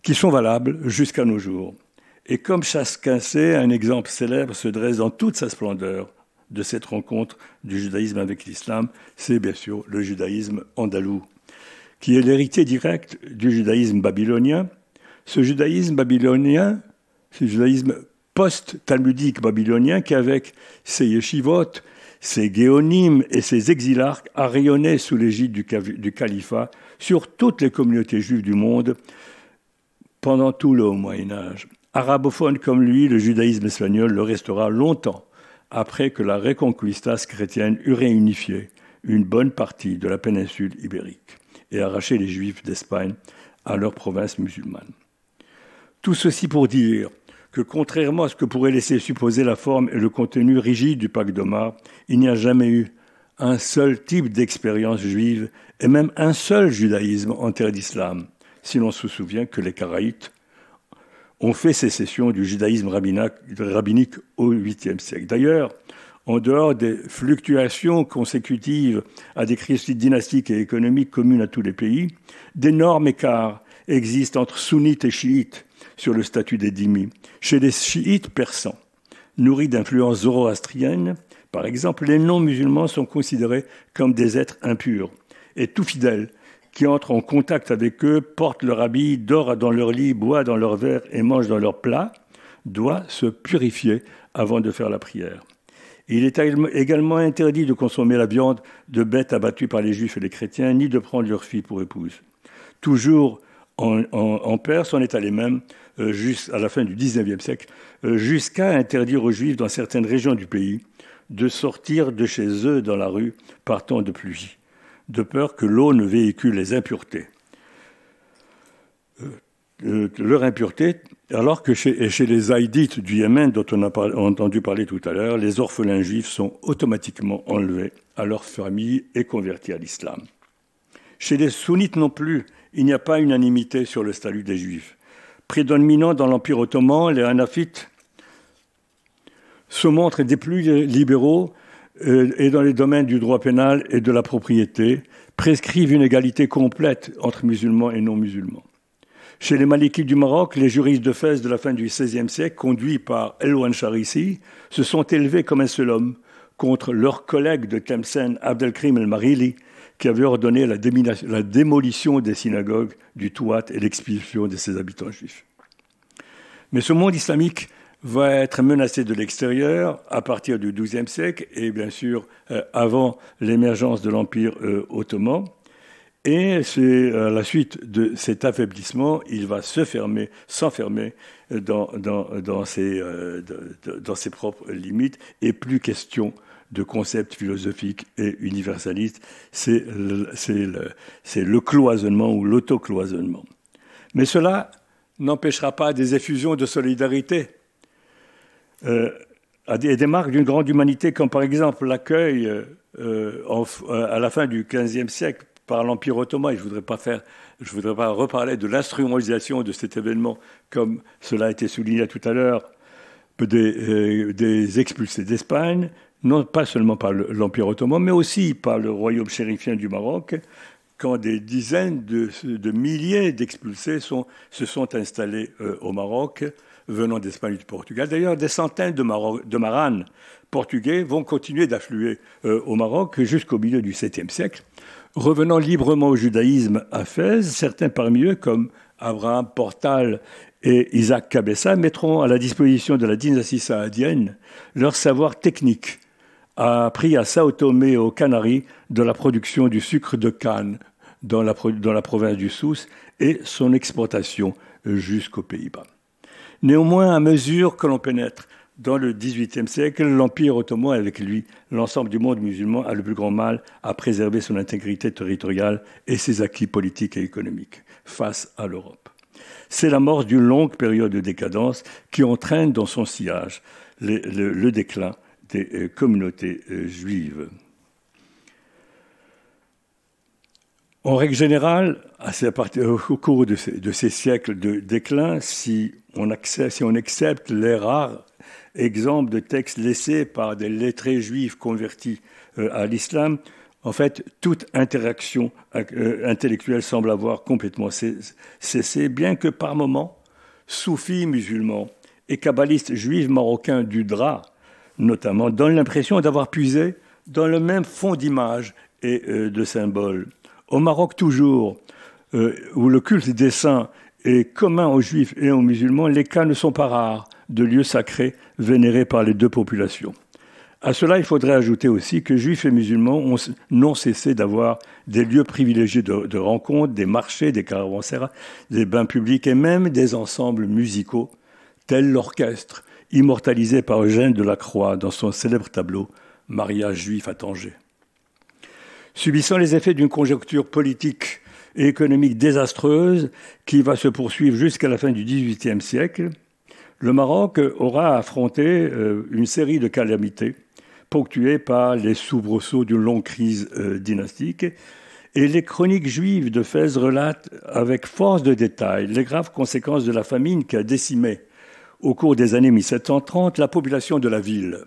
qui sont valables jusqu'à nos jours. Et comme chacun sait, un exemple célèbre se dresse dans toute sa splendeur de cette rencontre du judaïsme avec l'islam, c'est bien sûr le judaïsme andalou, qui est l'héritier direct du judaïsme babylonien. Ce judaïsme babylonien, ce judaïsme post-talmudique babylonien qui, avec ses yeshivot, ses géonymes et ses exilarques, a rayonné sous l'égide du califat sur toutes les communautés juives du monde pendant tout le Moyen-Âge. Arabophone comme lui, le judaïsme espagnol le restera longtemps après que la Reconquistas chrétienne eut réunifié une bonne partie de la péninsule ibérique et arraché les Juifs d'Espagne à leur province musulmane. Tout ceci pour dire que, contrairement à ce que pourrait laisser supposer la forme et le contenu rigide du pacte d'Omar, il n'y a jamais eu un seul type d'expérience juive et même un seul judaïsme en terre d'islam, si l'on se souvient que les Karaïtes ont fait sécession du judaïsme rabbinique au 8e siècle. D'ailleurs, en dehors des fluctuations consécutives à des crises dynastiques et économiques communes à tous les pays, d'énormes écarts existent entre sunnites et chiites sur le statut des dhimmis. Chez les chiites persans, nourris d'influences zoroastriennes, par exemple, les non-musulmans sont considérés comme des êtres impurs. Et tout fidèle qui entre en contact avec eux, porte leur habit, dort dans leur lit, boit dans leur verre et mange dans leur plat, doit se purifier avant de faire la prière. Il est également interdit de consommer la viande de bêtes abattues par les juifs et les chrétiens, ni de prendre leurs filles pour épouses. Toujours en Perse, on est allé même, à la fin du XIXe siècle, jusqu'à interdire aux juifs dans certaines régions du pays de sortir de chez eux dans la rue par temps de pluie, de peur que l'eau ne véhicule les impuretés. Leur impureté, alors que chez les Haïdites du Yémen, dont on a entendu parler tout à l'heure, les orphelins juifs sont automatiquement enlevés à leur famille et convertis à l'islam. Chez les sunnites non plus, il n'y a pas unanimité sur le statut des juifs. Prédominant dans l'Empire ottoman, les hanafites se montrent des plus libéraux et dans les domaines du droit pénal et de la propriété, prescrivent une égalité complète entre musulmans et non-musulmans. Chez les Malikites du Maroc, les juristes de Fès de la fin du XVIe siècle, conduits par Elwan Charissi, se sont élevés comme un seul homme contre leur collègue de Tlemcen, Abdelkrim el-Marili, qui avait ordonné la démolition des synagogues du Touat et l'expulsion de ses habitants juifs. Mais ce monde islamique va être menacé de l'extérieur à partir du XIIe siècle et bien sûr avant l'émergence de l'Empire ottoman. Et c'est à la suite de cet affaiblissement, il va s'enfermer dans ses propres limites et plus question de concepts philosophiques et universalistes. C'est le cloisonnement ou l'autocloisonnement. Mais cela n'empêchera pas des effusions de solidarité à des marques d'une grande humanité, comme par exemple l'accueil à la fin du XVe siècle par l'Empire ottoman. Je ne voudrais pas reparler de l'instrumentalisation de cet événement, comme cela a été souligné tout à l'heure, des expulsés d'Espagne, non pas seulement par l'Empire ottoman, mais aussi par le royaume chérifien du Maroc, quand des dizaines de milliers d'expulsés se sont installés au Maroc, venant d'Espagne et du Portugal. D'ailleurs, des centaines de maranes portugais vont continuer d'affluer au Maroc jusqu'au milieu du 7e siècle, Revenant librement au judaïsme à Fès, certains parmi eux, comme Abraham Portal et Isaac Cabessa, mettront à la disposition de la dynastie saadienne leur savoir technique, appris à Sao Tomé et aux Canaries de la production du sucre de canne dans la province du Souss et son exportation jusqu'aux Pays-Bas. Néanmoins, à mesure que l'on pénètre dans le XVIIIe siècle, l'Empire ottoman, avec lui, l'ensemble du monde musulman, a le plus grand mal à préserver son intégrité territoriale et ses acquis politiques et économiques face à l'Europe. C'est l'amorce d'une longue période de décadence qui entraîne dans son sillage le déclin des communautés juives. En règle générale, au cours de ces siècles de déclin, si on accepte les rares exemples de textes laissés par des lettrés juifs convertis à l'islam, en fait, toute interaction intellectuelle semble avoir complètement cessé, bien que par moments, soufis musulmans et kabbalistes juifs marocains du Dra, notamment, donnent l'impression d'avoir puisé dans le même fond d'images et de symboles. Au Maroc toujours, où le culte des saints est commun aux juifs et aux musulmans, les cas ne sont pas rares de lieux sacrés vénérés par les deux populations. À cela, il faudrait ajouter aussi que juifs et musulmans n'ont cessé d'avoir des lieux privilégiés de rencontres, des marchés, des caravansérails, des bains publics et même des ensembles musicaux, tels l'orchestre, immortalisé par Eugène Delacroix dans son célèbre tableau « Mariage juif à Tanger ». Subissant les effets d'une conjoncture politique et économique désastreuse qui va se poursuivre jusqu'à la fin du XVIIIe siècle, le Maroc aura affronté une série de calamités ponctuées par les soubresauts d'une longue crise dynastique. Et les chroniques juives de Fès relatent avec force de détail les graves conséquences de la famine qui a décimé au cours des années 1730 la population de la ville.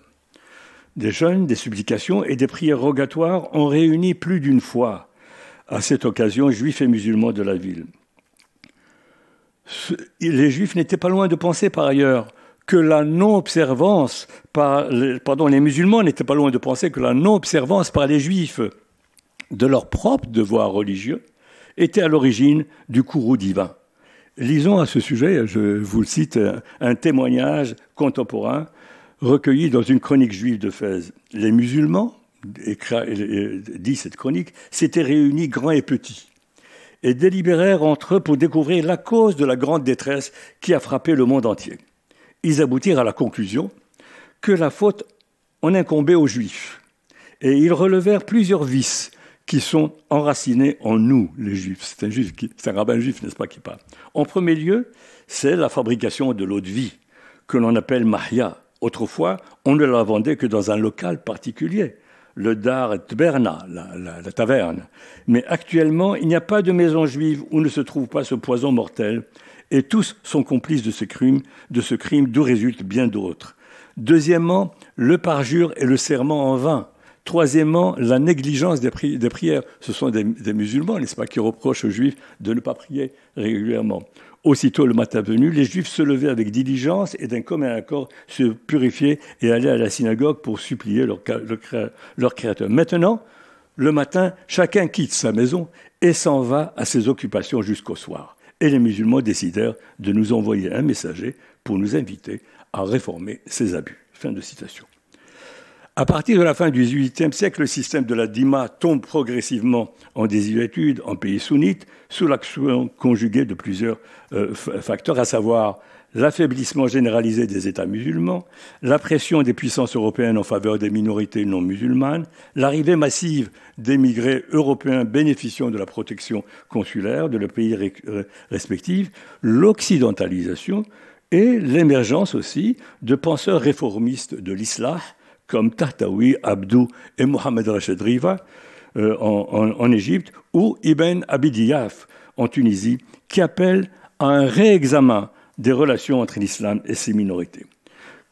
Des jeûnes, des supplications et des prières rogatoires ont réuni plus d'une fois à cette occasion juifs et musulmans de la ville. Les juifs n'étaient pas loin de penser par ailleurs que la non-observance les musulmans n'étaient pas loin de penser que la non-observance par les juifs de leurs propres devoirs religieux était à l'origine du courroux divin. Lisons à ce sujet, je vous le cite, un témoignage contemporain recueilli dans une chronique juive de Fès. Les musulmans, dit cette chronique, s'étaient réunis grands et petits et délibérèrent entre eux pour découvrir la cause de la grande détresse qui a frappé le monde entier. Ils aboutirent à la conclusion que la faute en incombait aux Juifs. Et ils relevèrent plusieurs vices qui sont enracinés en nous, les Juifs. C'est un rabbin juif, n'est-ce pas, qui parle. En premier lieu, c'est la fabrication de l'eau de vie, que l'on appelle mahya. Autrefois, on ne la vendait que dans un local particulier, le Dar Tberna, la taverne. Mais actuellement, il n'y a pas de maison juive où ne se trouve pas ce poison mortel, et tous sont complices de ce crime d'où résultent bien d'autres. Deuxièmement, le parjure et le serment en vain. Troisièmement, la négligence des prières. Ce sont des musulmans, n'est-ce pas, qui reprochent aux Juifs de ne pas prier régulièrement. Aussitôt le matin venu, les Juifs se levaient avec diligence et d'un commun accord se purifiaient et allaient à la synagogue pour supplier leur Créateur. Maintenant, le matin, chacun quitte sa maison et s'en va à ses occupations jusqu'au soir. Et les musulmans décidèrent de nous envoyer un messager pour nous inviter à réformer ces abus. Fin de citation. À partir de la fin du XVIIIe siècle, le système de la dîma tombe progressivement en désuétude en pays sunnites, sous l'action conjuguée de plusieurs facteurs, à savoir l'affaiblissement généralisé des États musulmans, la pression des puissances européennes en faveur des minorités non musulmanes, l'arrivée massive d'émigrés européens bénéficiant de la protection consulaire de leurs pays respectifs, l'occidentalisation et l'émergence aussi de penseurs réformistes de l'islam, comme Tahtawi, Abdou et Mohamed Rachid Riva en Égypte, ou Ibn Abi Diyaf en Tunisie, qui appellent à un réexamen des relations entre l'islam et ses minorités.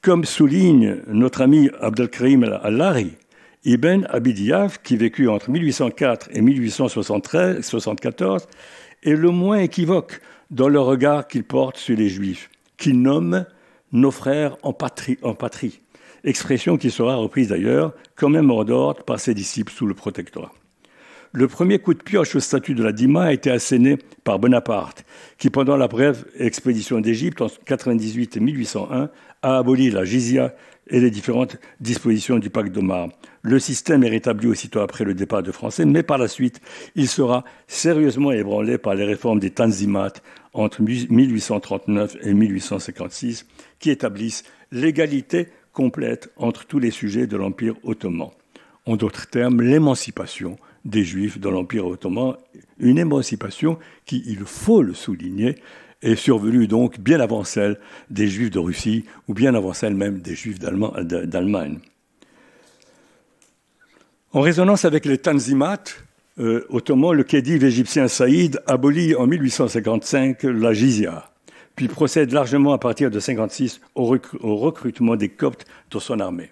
Comme souligne notre ami Abdelkrim Al-Lahri, Ibn Abi Diyaf, qui vécut entre 1804 et 1874, est le moins équivoque dans le regard qu'il porte sur les Juifs, qu'il nomme « nos frères en patrie », expression qui sera reprise d'ailleurs comme un mot d'ordre par ses disciples sous le protectorat. Le premier coup de pioche au statut de la Dima a été asséné par Bonaparte, qui, pendant la brève expédition d'Égypte en 98 et 1801, a aboli la jizya et les différentes dispositions du pacte d'Omar. Le système est rétabli aussitôt après le départ des Français, mais par la suite, il sera sérieusement ébranlé par les réformes des Tanzimat entre 1839 et 1856, qui établissent l'égalité complète entre tous les sujets de l'Empire ottoman. En d'autres termes, l'émancipation des Juifs dans l'Empire ottoman, une émancipation qui, il faut le souligner, est survenue donc bien avant celle des Juifs de Russie ou bien avant celle même des Juifs d'Allemagne. En résonance avec les Tanzimat ottomans, le khedive égyptien Saïd abolit en 1855 la jizya, puis procède largement à partir de 1956 au recrutement des Coptes dans son armée.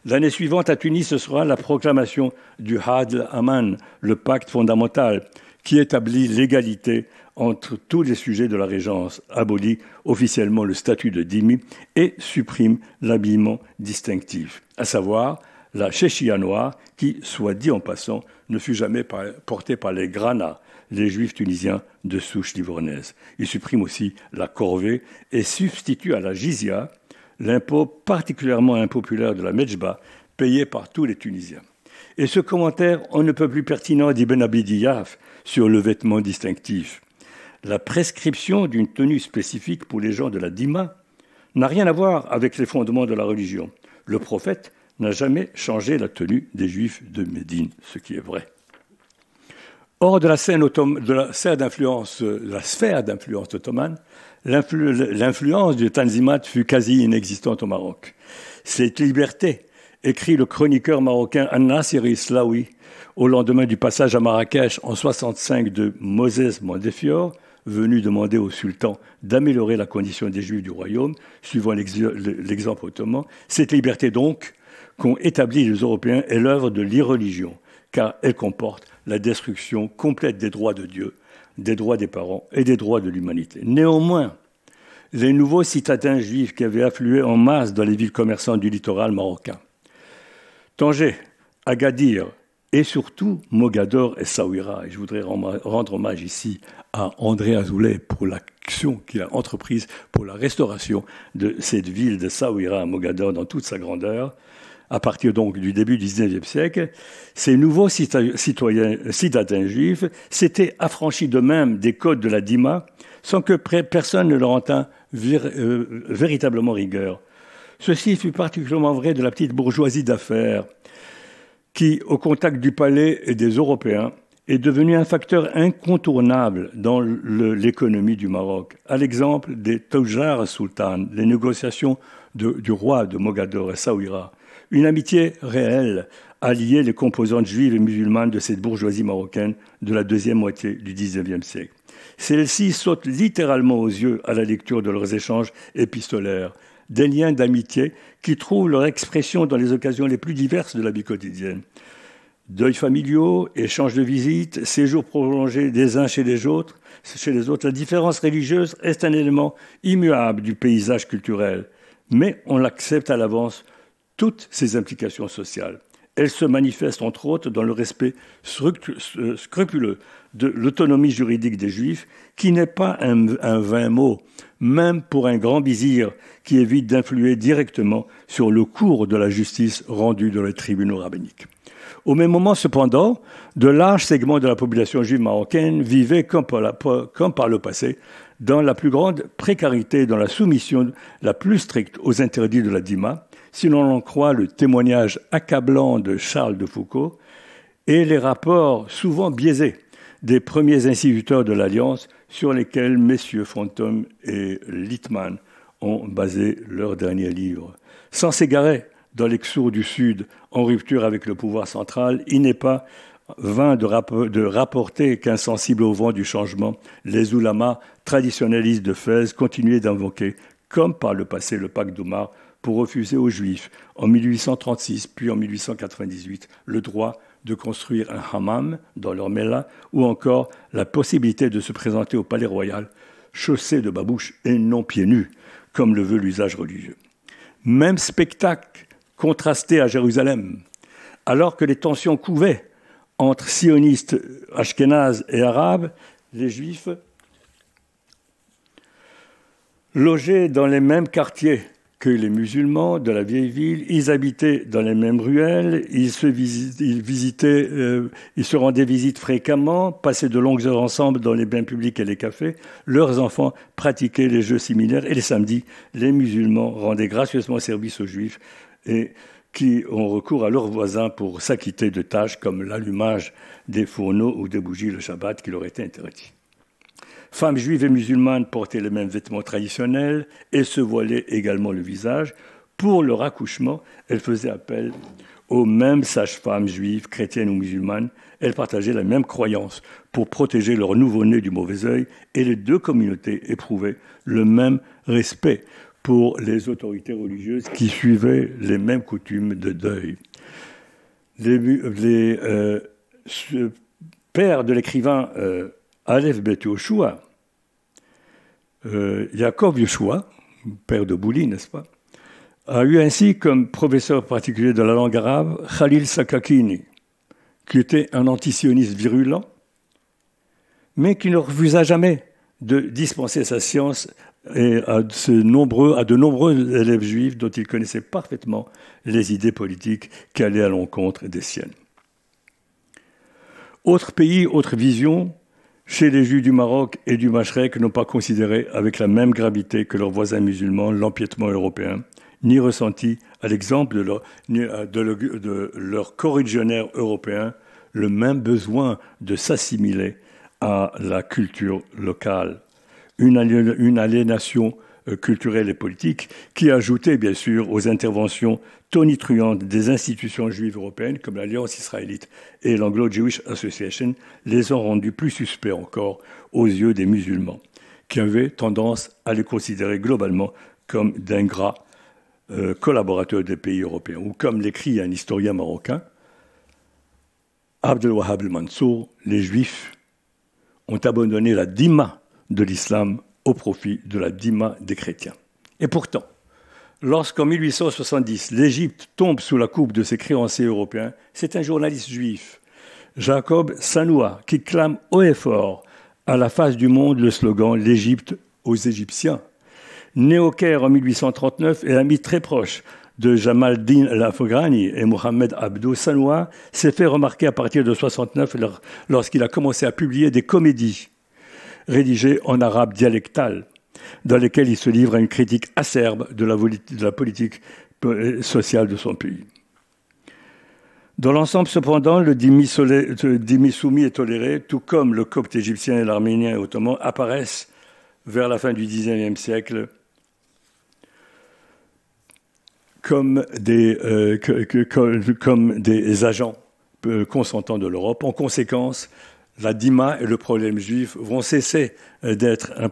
L'année suivante, à Tunis, ce sera la proclamation du Had al-Aman, le pacte fondamental, qui établit l'égalité entre tous les sujets de la régence, abolit officiellement le statut de dhimmi et supprime l'habillement distinctif, à savoir la chéchia noire qui, soit dit en passant, ne fut jamais portée par les Grana, les Juifs tunisiens de souche livornaise. Il supprime aussi la corvée et substitue à la jizya l'impôt particulièrement impopulaire de la medjba, payé par tous les Tunisiens. Et ce commentaire, on ne peut plus pertinent d'Ibn Abi Diyaf sur le vêtement distinctif. La prescription d'une tenue spécifique pour les gens de la Dima n'a rien à voir avec les fondements de la religion. Le prophète n'a jamais changé la tenue des Juifs de Médine, ce qui est vrai. Hors de la sphère d'influence ottomane, l'influence du Tanzimat fut quasi inexistante au Maroc. Cette liberté, écrit le chroniqueur marocain An-Nasir Islaoui au lendemain du passage à Marrakech en 65 de Moses Montefiore, venu demander au sultan d'améliorer la condition des Juifs du royaume, suivant l'exemple ottoman. Cette liberté donc qu'ont établi les Européens est l'œuvre de l'irreligion, car elle comporte la destruction complète des droits de Dieu, des droits des parents et des droits de l'humanité. Néanmoins, les nouveaux citadins juifs qui avaient afflué en masse dans les villes commerçantes du littoral marocain, Tanger, Agadir et surtout Mogador et Saouira. Et je voudrais rendre hommage ici à André Azoulay pour l'action qu'il a entreprise pour la restauration de cette ville de Saouira à Mogador dans toute sa grandeur. À partir donc du début du XIXe siècle, ces nouveaux citadins juifs s'étaient affranchis d'eux-mêmes des codes de la Dima sans que personne ne leur en tint véritablement rigueur. Ceci fut particulièrement vrai de la petite bourgeoisie d'affaires qui, au contact du palais et des Européens, est devenue un facteur incontournable dans l'économie du Maroc. À l'exemple des Toujar Sultan, les négociations du roi de Mogador et Saouira. Une amitié réelle a lié les composantes juives et musulmanes de cette bourgeoisie marocaine de la deuxième moitié du XIXe siècle. Celles-ci sautent littéralement aux yeux à la lecture de leurs échanges épistolaires, des liens d'amitié qui trouvent leur expression dans les occasions les plus diverses de la vie quotidienne. Deuils familiaux, échanges de visites, séjours prolongés des uns chez les autres, la différence religieuse est un élément immuable du paysage culturel, mais on l'accepte à l'avance toutes ces implications sociales. Elles se manifestent entre autres dans le respect scrupuleux de l'autonomie juridique des Juifs, qui n'est pas un vain mot, même pour un grand vizir qui évite d'influer directement sur le cours de la justice rendue dans les tribunaux rabbiniques. Au même moment, cependant, de larges segments de la population juive marocaine vivaient, comme par le passé, dans la plus grande précarité, dans la soumission la plus stricte aux interdits de la Dima, si l'on en croit le témoignage accablant de Charles de Foucault et les rapports souvent biaisés des premiers instituteurs de l'Alliance sur lesquels messieurs Fantôme et Littmann ont basé leur dernier livre. Sans s'égarer dans l'exour du Sud, en rupture avec le pouvoir central, il n'est pas vain de rapporter qu'insensibles au vent du changement, les oulémas traditionnalistes de Fès continuaient d'invoquer, comme par le passé, le pacte d'Omar, pour refuser aux Juifs, en 1836 puis en 1898, le droit de construire un hammam dans leur méla, ou encore la possibilité de se présenter au palais royal, chaussés de babouches et non pieds nus, comme le veut l'usage religieux. Même spectacle contrasté à Jérusalem, alors que les tensions couvaient entre sionistes ashkénazes et arabes, les juifs logeaient dans les mêmes quartiers que les musulmans de la vieille ville, ils habitaient dans les mêmes ruelles, ils se rendaient visite fréquemment, passaient de longues heures ensemble dans les bains publics et les cafés. Leurs enfants pratiquaient les jeux similaires et les samedis, les musulmans rendaient gracieusement service aux juifs et qui ont recours à leurs voisins pour s'acquitter de tâches comme l'allumage des fourneaux ou des bougies le Shabbat qui leur était interdit. Femmes juives et musulmanes portaient les mêmes vêtements traditionnels et se voilaient également le visage. Pour leur accouchement, elles faisaient appel aux mêmes sages-femmes juives, chrétiennes ou musulmanes. Elles partageaient la même croyance pour protéger leur nouveau-né du mauvais œil et les deux communautés éprouvaient le même respect pour les autorités religieuses qui suivaient les mêmes coutumes de deuil. Les pères de l'écrivain Aleph Bet Yoshua, Yaakov Yoshua, père de Bouli, n'est-ce pas, a eu ainsi comme professeur particulier de la langue arabe Khalil Sakakini, qui était un antisioniste virulent, mais qui ne refusa jamais de dispenser sa science à de nombreux élèves juifs dont il connaissait parfaitement les idées politiques qui allaient à l'encontre des siennes. Autre pays, autre vision, chez les Juifs du Maroc et du Machrek n'ont pas considéré avec la même gravité que leurs voisins musulmans l'empiètement européen, ni ressenti, à l'exemple de leurs coreligionnaires européens, le même besoin de s'assimiler à la culture locale. Une aliénation culturelle et politique qui, ajoutée bien sûr aux interventions tonitruantes des institutions juives européennes comme l'Alliance israélite et l'Anglo-Jewish Association, les ont rendus plus suspects encore aux yeux des musulmans, qui avaient tendance à les considérer globalement comme d'ingrats collaborateurs des pays européens. Ou comme l'écrit un historien marocain, Abdel Wahab el-Mansour, les Juifs ont abandonné la dîma de l'islam au profit de la dîma des chrétiens. Et pourtant, lorsqu'en 1870, l'Égypte tombe sous la coupe de ses créanciers européens, c'est un journaliste juif, Jacob Sanoua, qui clame haut et fort à la face du monde le slogan « L'Égypte aux Égyptiens ». Né au Caire en 1839 et ami très proche de Jamal Din al-Afghani et Mohamed Abdou, Sanoua s'est fait remarquer à partir de 1969 lorsqu'il a commencé à publier des comédies rédigées en arabe dialectal, dans lesquelles il se livre à une critique acerbe de la politique sociale de son pays. Dans l'ensemble, cependant, le dhimmi soumis et toléré, tout comme le copte égyptien et l'arménien et ottoman, apparaissent vers la fin du XIXe siècle comme des agents consentants de l'Europe. En conséquence, la dîma et le problème juif vont cesser d'être un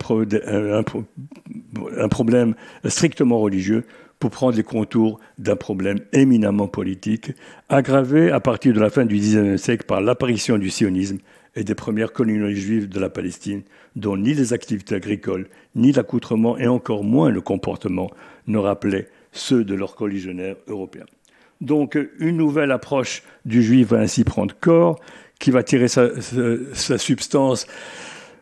problème strictement religieux pour prendre les contours d'un problème éminemment politique, aggravé à partir de la fin du XIXe siècle par l'apparition du sionisme et des premières colonies juives de la Palestine, dont ni les activités agricoles, ni l'accoutrement et encore moins le comportement ne rappelaient ceux de leurs colligionnaires européens. Donc une nouvelle approche du juif va ainsi prendre corps, qui va tirer sa substance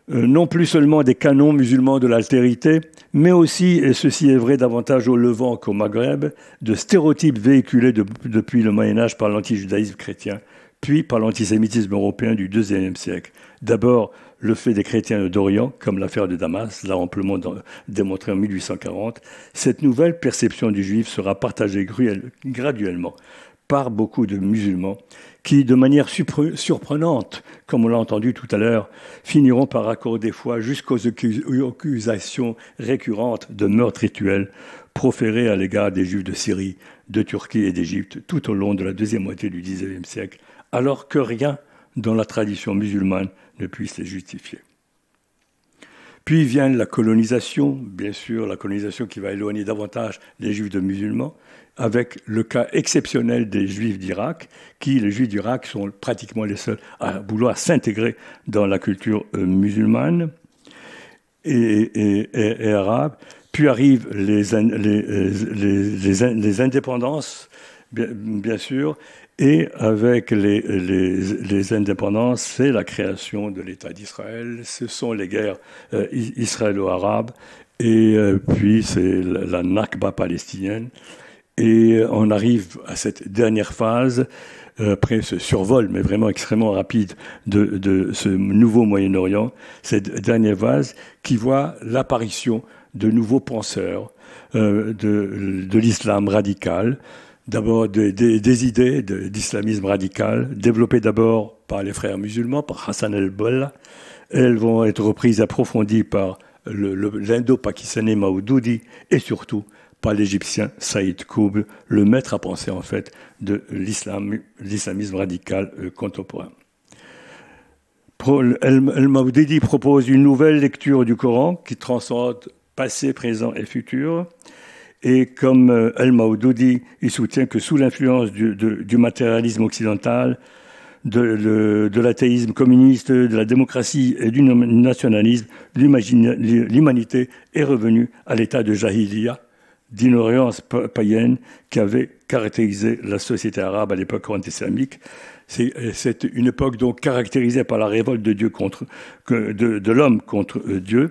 non plus seulement des canons musulmans de l'altérité, mais aussi, et ceci est vrai davantage au Levant qu'au Maghreb, de stéréotypes véhiculés depuis le Moyen-Âge par l'antijudaïsme chrétien, puis par l'antisémitisme européen du IIe siècle. D'abord, le fait des chrétiens d'Orient, comme l'affaire de Damas, l'a amplement démontré en 1840. Cette nouvelle perception du juif sera partagée graduellement par beaucoup de musulmans qui, de manière surprenante, comme on l'a entendu tout à l'heure, finiront par accorder foi jusqu'aux accusations récurrentes de meurtres rituels proférées à l'égard des Juifs de Syrie, de Turquie et d'Égypte tout au long de la deuxième moitié du XIXe siècle, alors que rien dans la tradition musulmane ne puisse les justifier. Puis vient la colonisation, bien sûr, la colonisation qui va éloigner davantage les Juifs de musulmans, avec le cas exceptionnel des Juifs d'Irak, qui, les Juifs d'Irak, sont pratiquement les seuls à vouloir s'intégrer dans la culture musulmane et arabe. Puis arrivent les indépendances, bien sûr, Et avec les indépendances, c'est la création de l'État d'Israël, ce sont les guerres israélo-arabes, et puis c'est la Nakba palestinienne. Et on arrive à cette dernière phase, après ce survol, mais vraiment extrêmement rapide, de ce nouveau Moyen-Orient, cette dernière phase qui voit l'apparition de nouveaux penseurs de l'islam radical, d'abord des idées d'islamisme radical, développées d'abord par les frères musulmans, par Hassan el-Banna. Elles vont être reprises, approfondies par l'indo-pakistanais Maoudoudi et surtout par l'Égyptien Saïd Qutb, le maître à penser en fait de l'islamisme radical contemporain. El-Maoudoudi propose une nouvelle lecture du Coran qui transcende passé, présent et futur. Et comme El-Maoudoudi, il soutient que sous l'influence du matérialisme occidental, de l'athéisme communiste, de la démocratie et du nationalisme, l'humanité est revenue à l'état de jahiliya, d'ignorance païenne qui avait caractérisé la société arabe à l'époque anti-islamique. C'est une époque donc caractérisée par la révolte de l'homme contre Dieu.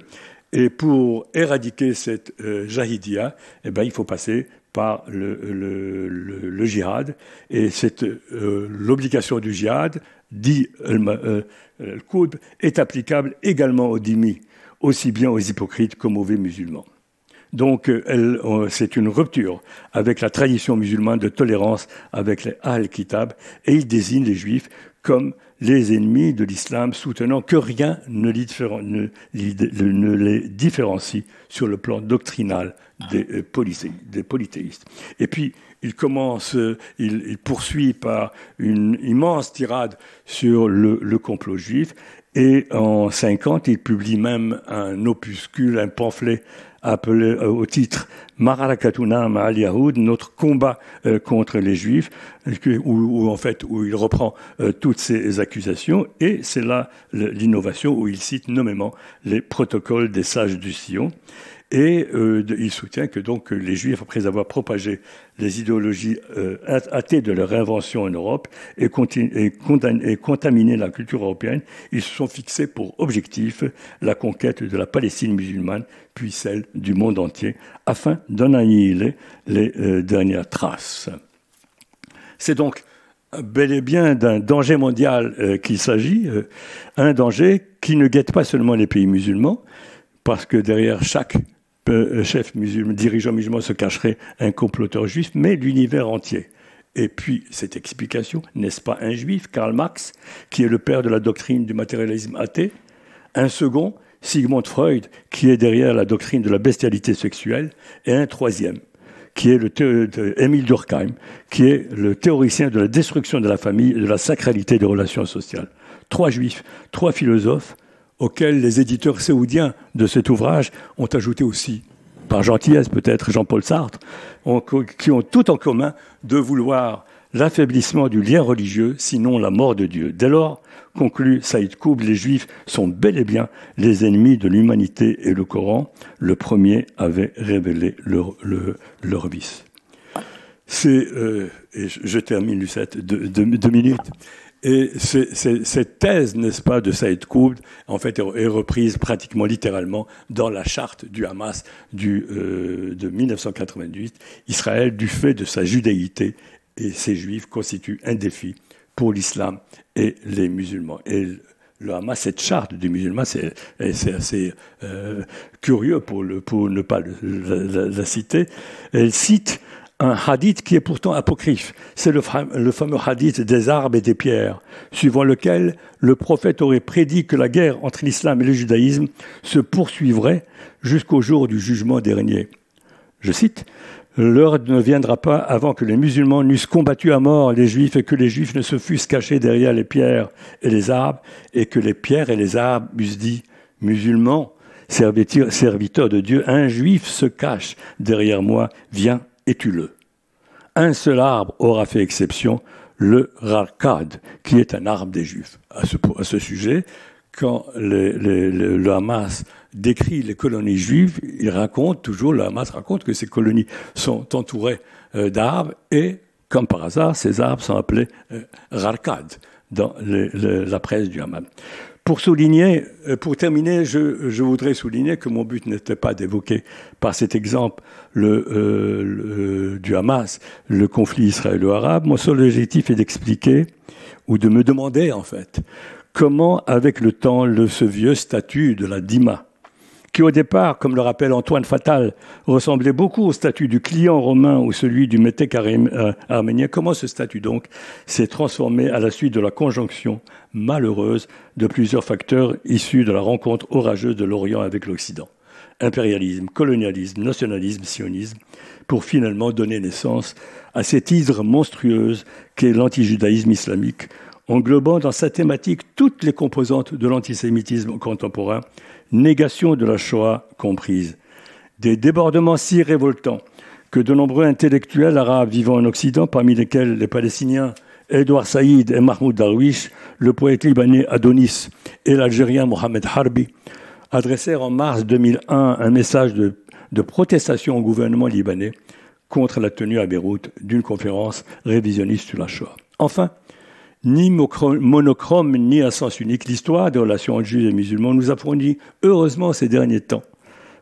Et pour éradiquer cette jahiliya, il faut passer par le djihad. Et l'obligation du djihad, dit Qutb, est applicable également aux dhimmis, aussi bien aux hypocrites qu'aux mauvais musulmans. Donc, c'est une rupture avec la tradition musulmane de tolérance avec les Ahl-Kitab, et il désigne les Juifs comme les ennemis de l'islam, soutenant que rien ne les différencie sur le plan doctrinal des polythéistes. Et puis, il poursuit par une immense tirade sur le complot juif, et en 1950, il publie même un opuscule, un pamphlet appelé au titre Ma'arakatuna ma'al Yahoud, notre combat contre les Juifs, où il reprend toutes ces accusations, et c'est là l'innovation où il cite nommément les protocoles des sages du Sion. Et il soutient que donc les Juifs, après avoir propagé les idéologies athées de leur invention en Europe et contaminé la culture européenne, ils se sont fixés pour objectif la conquête de la Palestine musulmane, puis celle du monde entier, afin d'en annihiler les dernières traces. C'est donc bel et bien d'un danger mondial qu'il s'agit, un danger qui ne guette pas seulement les pays musulmans, parce que derrière chaque chef musulman, dirigeant musulman se cacherait un comploteur juif, mais l'univers entier. Et puis, cette explication, n'est-ce pas un juif, Karl Marx, qui est le père de la doctrine du matérialisme athée, un second, Sigmund Freud, qui est derrière la doctrine de la bestialité sexuelle, et un troisième, qui est Émile Durkheim, qui est le théoricien de la destruction de la famille et de la sacralité des relations sociales. 3 juifs, 3 philosophes, auxquels les éditeurs saoudiens de cet ouvrage ont ajouté aussi, par gentillesse peut-être, Jean-Paul Sartre, qui ont tout en commun de vouloir l'affaiblissement du lien religieux, sinon la mort de Dieu. Dès lors, conclut Saïd Qutb, les Juifs sont bel et bien les ennemis de l'humanité et le Coran. Le premier avait révélé leur vice. Et je termine, Lucette, 2 minutes. Et cette thèse, n'est-ce pas, de Saïd Qutb, en fait, est reprise pratiquement littéralement dans la charte du Hamas de 1998. Israël, du fait de sa judéité et ses juifs, constitue un défi pour l'islam et les musulmans. Et le Hamas, cette charte du musulman, c'est assez curieux pour ne pas la citer. Elle cite un hadith qui est pourtant apocryphe. C'est le fameux hadith des arbres et des pierres, suivant lequel le prophète aurait prédit que la guerre entre l'islam et le judaïsme se poursuivrait jusqu'au jour du jugement dernier. Je cite, « L'heure ne viendra pas avant que les musulmans n'eussent combattu à mort les juifs et que les juifs ne se fussent cachés derrière les pierres et les arbres et que les pierres et les arbres eussent dit « Musulmans, serviteurs de Dieu, un juif se cache derrière moi, viens et tue-le. » Un seul arbre aura fait exception, le rarkad, qui est un arbre des Juifs. À ce sujet, quand le Hamas décrit les colonies juives, le Hamas raconte que ces colonies sont entourées d'arbres et comme par hasard, ces arbres sont appelés rarkad dans la presse du Hamas. Pour terminer, je voudrais souligner que mon but n'était pas d'évoquer par cet exemple du Hamas, le conflit israélo-arabe. Mon seul objectif est d'expliquer ou de me demander en fait comment, avec le temps, ce vieux statut de la dîma, qui au départ, comme le rappelle Antoine Fatal, ressemblait beaucoup au statut du client romain ou celui du métèque arménien, comment ce statut donc s'est transformé à la suite de la conjonction malheureuse de plusieurs facteurs issus de la rencontre orageuse de l'Orient avec l'Occident. Impérialisme, colonialisme, nationalisme, sionisme, pour finalement donner naissance à cette hydre monstrueuse qu'est l'antijudaïsme islamique, englobant dans sa thématique toutes les composantes de l'antisémitisme contemporain, négation de la Shoah comprise. Des débordements si révoltants que de nombreux intellectuels arabes vivant en Occident, parmi lesquels les Palestiniens Edouard Saïd et Mahmoud Darwish, le poète libanais Adonis et l'Algérien Mohamed Harbi, adressèrent en mars 2001 un message de protestation au gouvernement libanais contre la tenue à Beyrouth d'une conférence révisionniste sur la Shoah. Enfin, ni monochrome, ni à sens unique, l'histoire des relations entre juifs et musulmans nous a fourni, heureusement ces derniers temps,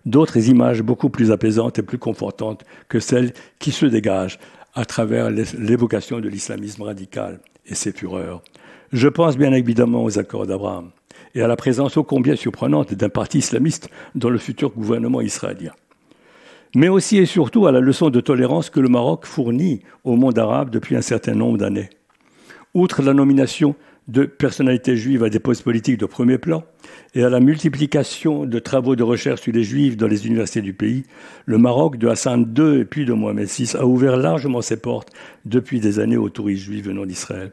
d'autres images beaucoup plus apaisantes et plus confortantes que celles qui se dégagent à travers l'évocation de l'islamisme radical et ses fureurs. Je pense bien évidemment aux accords d'Abraham et à la présence ô combien surprenante d'un parti islamiste dans le futur gouvernement israélien. Mais aussi et surtout à la leçon de tolérance que le Maroc fournit au monde arabe depuis un certain nombre d'années. Outre la nomination de personnalités juives à des postes politiques de premier plan et à la multiplication de travaux de recherche sur les juifs dans les universités du pays, le Maroc de Hassan II et puis de Mohamed VI a ouvert largement ses portes depuis des années aux touristes juifs venant d'Israël.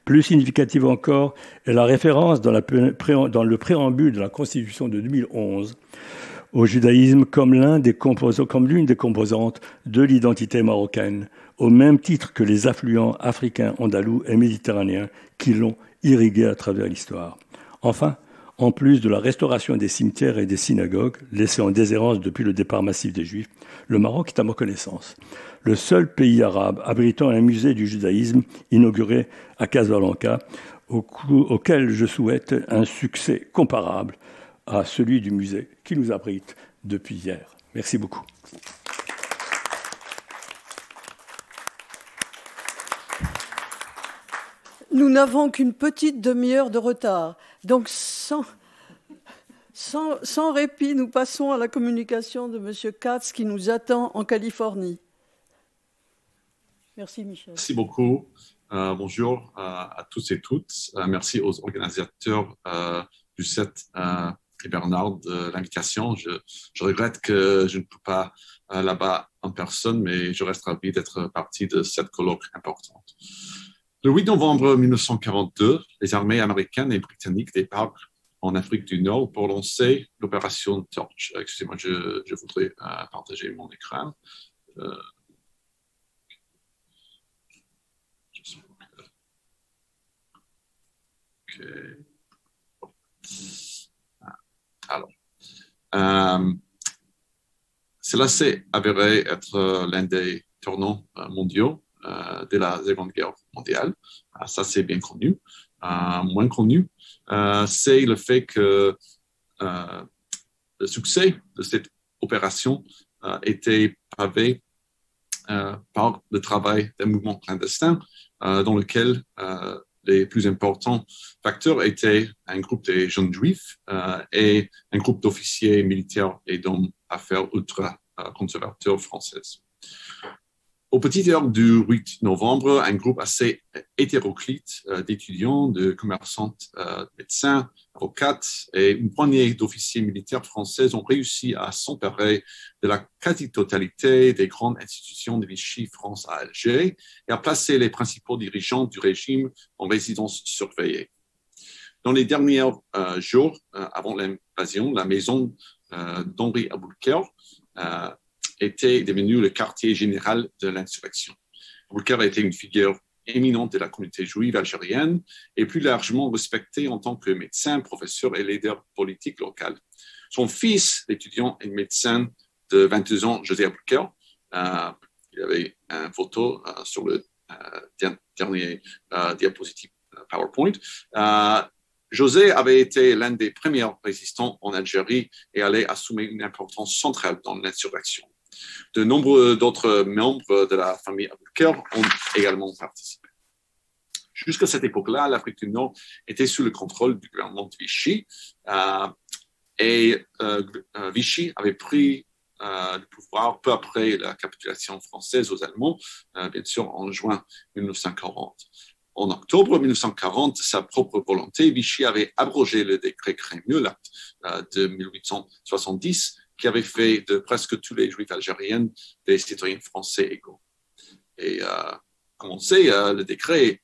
Plus significative encore est la référence dans le préambule de la Constitution de 2011 au judaïsme comme l'une des composantes de l'identité marocaine, au même titre que les affluents africains, andalous et méditerranéens qui l'ont irrigué à travers l'histoire. Enfin, en plus de la restauration des cimetières et des synagogues, laissés en déshérence depuis le départ massif des Juifs, le Maroc est à ma connaissance le seul pays arabe abritant un musée du judaïsme inauguré à Casablanca, auquel je souhaite un succès comparable à celui du musée qui nous abrite depuis hier. Merci beaucoup. Nous n'avons qu'une petite demi-heure de retard. Donc, sans répit, nous passons à la communication de M. Katz qui nous attend en Californie. Merci, Michel. Merci beaucoup. Bonjour à tous et toutes. Merci aux organisateurs du set et Bernard de l'invitation. Je regrette que je ne peux pas là-bas en personne, mais je reste ravi d'être partie de cette colloque importante. Le 8 novembre 1942, les armées américaines et britanniques débarquent en Afrique du Nord pour lancer l'opération Torch. Excusez-moi, je voudrais partager mon écran. Alors, cela s'est avéré être l'un des tournants mondiaux de la Seconde Guerre mondiale. Ça, c'est bien connu. Moins connu, c'est le fait que le succès de cette opération était pavé par le travail d'un mouvement clandestin dans lequel les plus importants facteurs étaient un groupe de jeunes juifs et un groupe d'officiers militaires et d'hommes d'affaires ultra-conservateurs françaises. Aux petites heures du 8 novembre, un groupe assez hétéroclite d'étudiants, de commerçantes, médecins, avocates et une poignée d'officiers militaires français ont réussi à s'emparer de la quasi-totalité des grandes institutions de Vichy France à Alger et à placer les principaux dirigeants du régime en résidence surveillée. Dans les derniers jours avant l'invasion, la maison d'Henri Aboulker était devenu le quartier général de l'insurrection. Aboulker était une figure éminente de la communauté juive algérienne et plus largement respecté en tant que médecin, professeur et leader politique local. Son fils, l'étudiant et médecin de 22 ans, José Aboulker, il avait une photo sur le dernier diapositive PowerPoint. José avait été l'un des premiers résistants en Algérie et allait assumer une importance centrale dans l'insurrection. De nombreux d'autres membres de la famille Aboulker ont également participé. Jusqu'à cette époque-là, l'Afrique du Nord était sous le contrôle du gouvernement de Vichy et Vichy avait pris le pouvoir peu après la capitulation française aux Allemands, bien sûr en juin 1940. En octobre 1940, de sa propre volonté, Vichy avait abrogé le décret Crémieux, l'acte de 1870, qui avait fait de presque tous les Juifs algériens des citoyens français égaux. Et comme on sait, le décret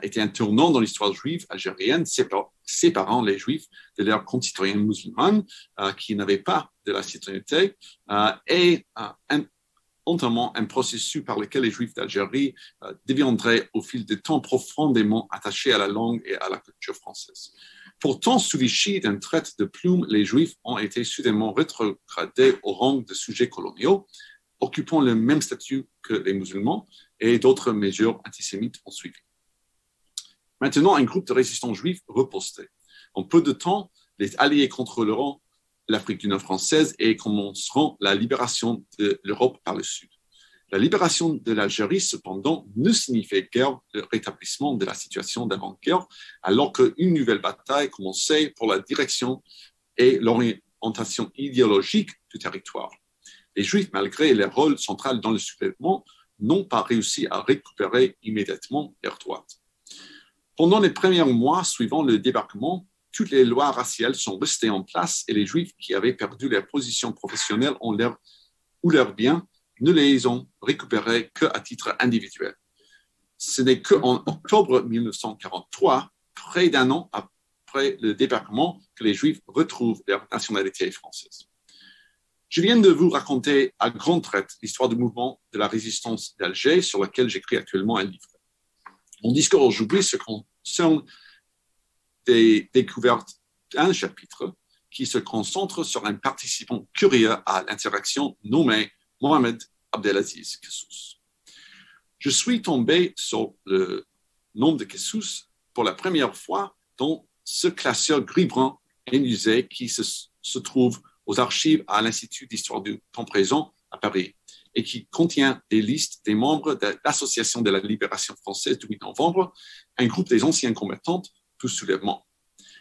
était un tournant dans l'histoire juive algérienne, séparant les Juifs de leurs concitoyens musulmans qui n'avaient pas de la citoyenneté et entamant un processus par lequel les Juifs d'Algérie deviendraient au fil du temps profondément attachés à la langue et à la culture française. Pourtant, sous Vichy, d'un trait de plume, les Juifs ont été soudainement rétrogradés au rang de sujets coloniaux, occupant le même statut que les musulmans, et d'autres mesures antisémites ont suivi. Maintenant, un groupe de résistants juifs ripostait. En peu de temps, les Alliés contrôleront l'Afrique du Nord française et commenceront la libération de l'Europe par le Sud. La libération de l'Algérie, cependant, ne signifiait guère le rétablissement de la situation d'avant-guerre, alors qu'une nouvelle bataille commençait pour la direction et l'orientation idéologique du territoire. Les Juifs, malgré leur rôle central dans le soulèvement, n'ont pas réussi à récupérer immédiatement leur droite. Pendant les premiers mois suivant le débarquement, toutes les lois raciales sont restées en place et les Juifs qui avaient perdu leur position professionnelle ou leurs biens ne les ont récupérés qu'à titre individuel. Ce n'est qu'en octobre 1943, près d'un an après le débarquement, que les Juifs retrouvent leur nationalité française. Je viens de vous raconter à grands traits l'histoire du mouvement de la résistance d'Alger sur lequel j'écris actuellement un livre. Mon discours aujourd'hui se concerne des découvertes d'un chapitre qui se concentre sur un participant curieux à l'insurrection nommé Mohamed Abdelaziz Kessous. Je suis tombé sur le nom de Kessous pour la première fois dans ce classeur gris-brun inusé qui se trouve aux archives à l'Institut d'histoire du temps présent à Paris et qui contient des listes des membres de l'Association de la libération française du 8 novembre, un groupe des anciens combattants du soulèvement.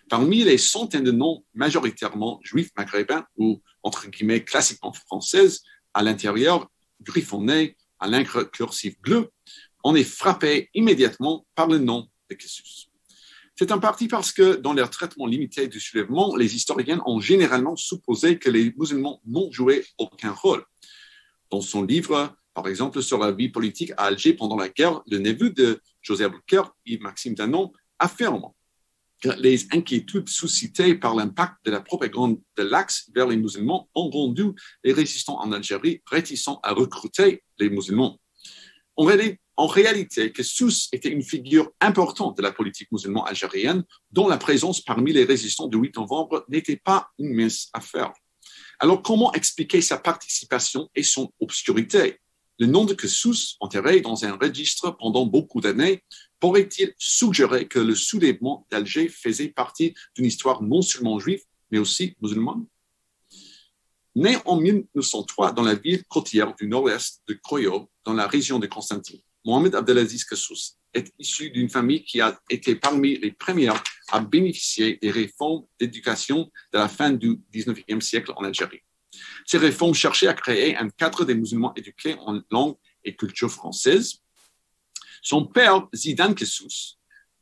Parmi les centaines de noms majoritairement juifs maghrébins ou, entre guillemets, classiquement françaises, à l'intérieur, griffonnés à l'encre cursive bleue, on est frappé immédiatement par le nom de Kessous. C'est en partie parce que, dans leur traitement limité du soulèvement, les historiens ont généralement supposé que les musulmans n'ont joué aucun rôle. Dans son livre, par exemple, sur la vie politique à Alger pendant la guerre, le neveu de José Aboulker, Yves-Maxime Danon, affirme que les inquiétudes suscitées par l'impact de la propagande de l'Axe vers les musulmans ont rendu les résistants en Algérie réticents à recruter les musulmans. En réalité, Kessous était une figure importante de la politique musulmane algérienne dont la présence parmi les résistants du 8 novembre n'était pas une mince affaire. Alors, comment expliquer sa participation et son obscurité? Le nom de Kessous, enterré dans un registre pendant beaucoup d'années, pourrait-il suggérer que le soulèvement d'Alger faisait partie d'une histoire non seulement juive, mais aussi musulmane? Né en 1903 dans la ville côtière du nord-est de Kroyo, dans la région de Constantine, Mohamed Abdelaziz Kessous est issu d'une famille qui a été parmi les premières à bénéficier des réformes d'éducation de la fin du 19e siècle en Algérie. Ces réformes cherchaient à créer un cadre des musulmans éduqués en langue et culture française. Son père, Zidane Kessous,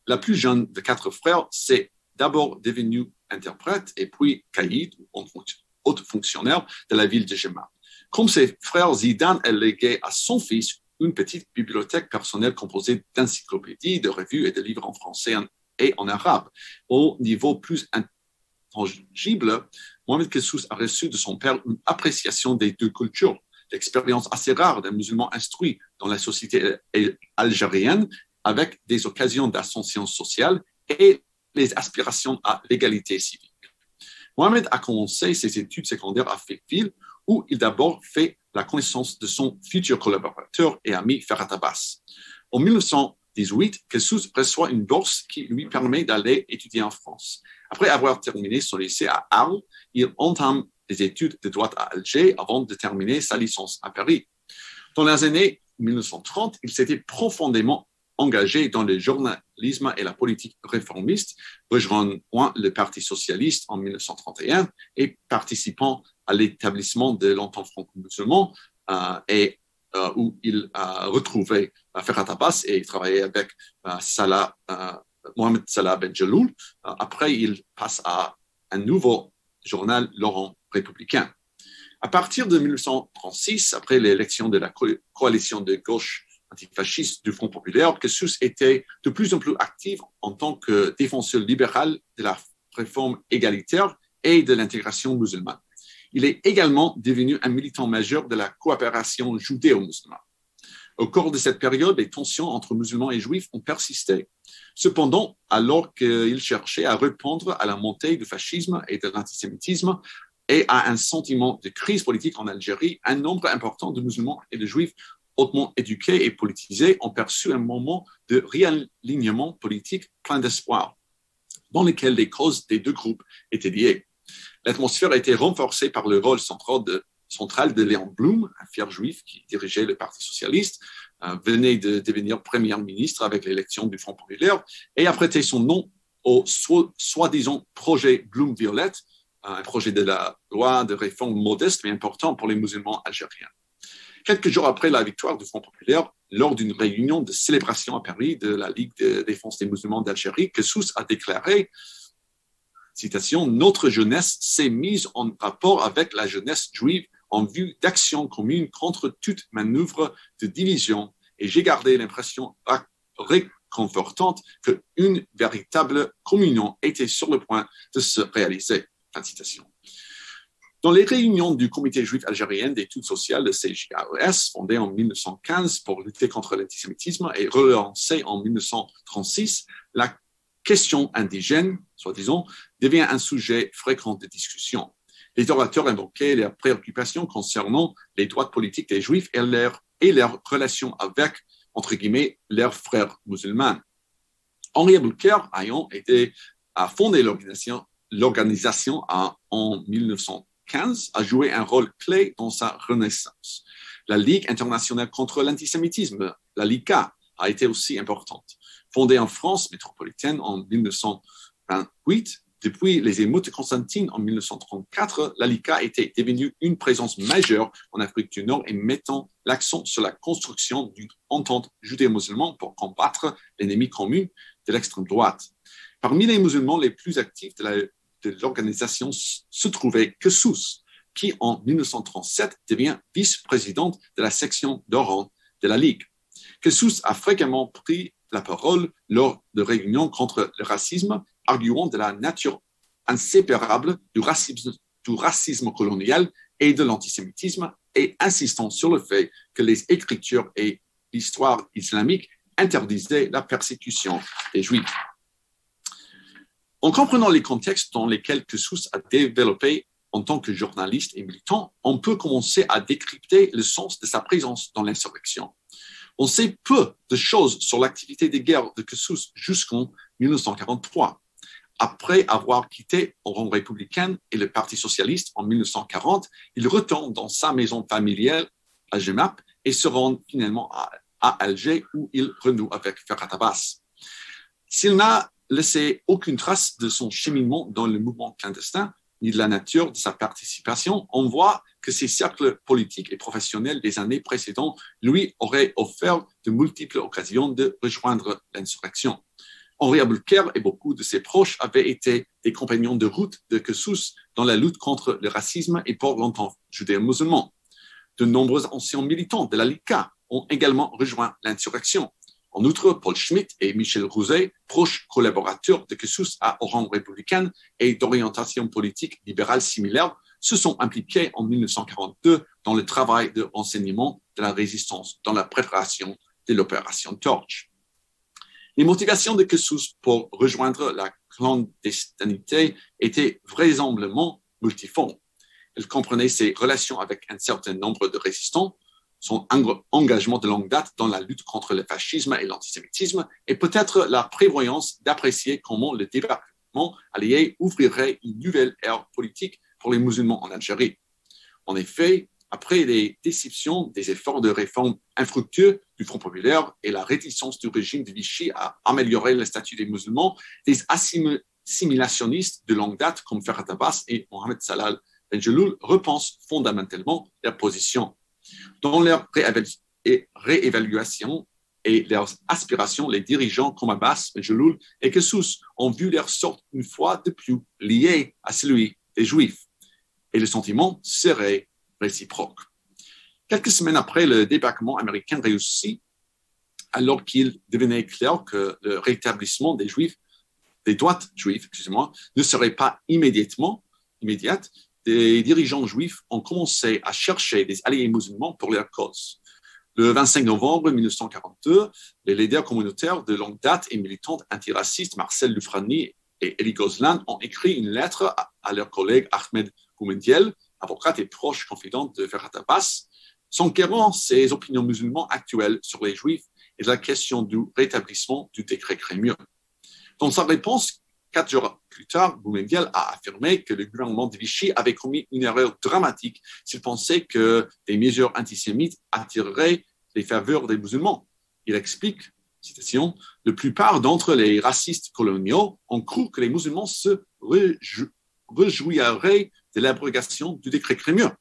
la plus jeune de 4 frères, s'est d'abord devenu interprète et puis caïd, haut fonctionnaire de la ville de Jemma. Comme ses frères, Zidane a légué à son fils une petite bibliothèque personnelle composée d'encyclopédies, de revues et de livres en français et en arabe. Au niveau plus intangible, Mohamed Kessous a reçu de son père une appréciation des deux cultures, l'expérience assez rare d'un musulman instruit dans la société algérienne avec des occasions d'ascension sociale et les aspirations à l'égalité civique. Mohamed a commencé ses études secondaires à Fekville, où il d'abord fait la connaissance de son futur collaborateur et ami Ferhat Abbas. En 1918, Kessous reçoit une bourse qui lui permet d'aller étudier en France. Après avoir terminé son lycée à Arles, il entame des études de droit à Alger avant de terminer sa licence à Paris. Dans les années 1930, il s'était profondément engagé dans le journalisme et la politique réformiste, rejoignant le Parti socialiste en 1931 et participant à l'établissement de l'Entente franco-musulmane où il a retrouvé Ferhat Abbas et travaillé avec Mohamed Salah Benjeloul. Après, il passe à un nouveau journal, L'Oran républicain. À partir de 1936, après l'élection de la coalition de gauche antifasciste du Front populaire, Kessous était de plus en plus actif en tant que défenseur libéral de la réforme égalitaire et de l'intégration musulmane. Il est également devenu un militant majeur de la coopération judéo-musulmane. Au cours de cette période, les tensions entre musulmans et juifs ont persisté. Cependant, alors qu'il cherchait à répondre à la montée du fascisme et de l'antisémitisme et à un sentiment de crise politique en Algérie, un nombre important de musulmans et de juifs hautement éduqués et politisés ont perçu un moment de réalignement politique plein d'espoir, dans lequel les causes des deux groupes étaient liées. L'atmosphère a été renforcée par le rôle central de Léon Blum, un fier juif qui dirigeait le Parti socialiste, venait de devenir Premier ministre avec l'élection du Front populaire et a prêté son nom au soi-disant projet Blum-Violette, un projet de la loi de réforme modeste mais important pour les musulmans algériens. Quelques jours après la victoire du Front populaire, lors d'une réunion de célébration à Paris de la Ligue de défense des musulmans d'Algérie, Kessous a déclaré, citation, « Notre jeunesse s'est mise en rapport avec la jeunesse juive en vue d'actions communes contre toute manœuvre de division et j'ai gardé l'impression réconfortante qu'une véritable communion était sur le point de se réaliser. » Fin de citation. Dans les réunions du Comité juif algérien d'études sociales, le CJAES, fondé en 1915 pour lutter contre l'antisémitisme et relancé en 1936, la question indigène, soi-disant, devient un sujet fréquent de discussion. Les orateurs invoquaient leurs préoccupations concernant les droits politiques des Juifs et leur relation avec, entre guillemets, leurs frères musulmans. Henri Aboulker ayant aidé à fonder l'organisation en 1915 a joué un rôle clé dans sa renaissance. La Ligue internationale contre l'antisémitisme, la LICA, a été aussi importante. Fondée en France métropolitaine en 1928, depuis les émeutes de Constantine en 1934, la LICA était devenue une présence majeure en Afrique du Nord et mettant l'accent sur la construction d'une entente judéo-musulmane pour combattre l'ennemi commun de l'extrême droite. Parmi les musulmans les plus actifs de l'organisation se trouvait Kessous, qui en 1937 devient vice-présidente de la section d'Oran de la Ligue. Kessous a fréquemment pris la parole lors de réunions contre le racisme, arguant de la nature inséparable du racisme colonial et de l'antisémitisme et insistant sur le fait que les écritures et l'histoire islamique interdisaient la persécution des Juifs. En comprenant les contextes dans lesquels Kessous a développé en tant que journaliste et militant, on peut commencer à décrypter le sens de sa présence dans l'insurrection. On sait peu de choses sur l'activité de guerre de Kessous jusqu'en 1943. Après avoir quitté Oran républicain et le Parti socialiste en 1940, il retourne dans sa maison familiale à Jemap et se rend finalement à Alger où il renoue avec Ferhat Abbas. S'il n'a laissé aucune trace de son cheminement dans le mouvement clandestin, ni de la nature de sa participation, on voit que ses cercles politiques et professionnels des années précédentes lui auraient offert de multiples occasions de rejoindre l'insurrection. Henri Aboulker et beaucoup de ses proches avaient été des compagnons de route de Kessous dans la lutte contre le racisme et pour l'entente judéo-musulmane. De nombreux anciens militants de la LICA ont également rejoint l'insurrection. En outre, Paul Schmitt et Michel Rouzet, proches collaborateurs de Kessous à Oran républicain et d'orientation politique libérale similaire, se sont impliqués en 1942 dans le travail de renseignement de la résistance dans la préparation de l'opération Torch. Les motivations de Kessous pour rejoindre la clandestinité étaient vraisemblablement multiformes. Elle comprenait ses relations avec un certain nombre de résistants, son engagement de longue date dans la lutte contre le fascisme et l'antisémitisme, et peut-être la prévoyance d'apprécier comment le débarquement allié ouvrirait une nouvelle ère politique pour les musulmans en Algérie. En effet, après les déceptions des efforts de réforme infructueux du Front populaire et la réticence du régime de Vichy à améliorer le statut des musulmans, des assimilationnistes de longue date comme Ferhat Abbas et Mohamed Salah Benjelloul repensent fondamentalement leur position. Dans leur réévaluation et leurs aspirations, les dirigeants comme Abbas, Benjelloul et Kessous ont vu leur sort une fois de plus liée à celui des Juifs. Et le sentiment serait réciproque. Quelques semaines après le débarquement américain réussi, alors qu'il devenait clair que le rétablissement des droits juifs, ne serait pas immédiate, des dirigeants juifs ont commencé à chercher des alliés musulmans pour leur cause. Le 25 novembre 1942, les leaders communautaires de longue date et militantes antiracistes Marcel Lufrani et Elie Gozlan ont écrit une lettre à leur collègue Ahmed Boumendiel, avocate et proche confidente de Ferhat Abbas, s'enquérant ses opinions musulmanes actuelles sur les Juifs et de la question du rétablissement du décret Crémieux. Dans sa réponse, 4 jours plus tard, Boumendiel a affirmé que le gouvernement de Vichy avait commis une erreur dramatique s'il pensait que des mesures antisémites attireraient les faveurs des musulmans. Il explique, citation, « La plupart d'entre les racistes coloniaux ont cru que les musulmans se réjouiraient de l'abrogation du décret Crémieux,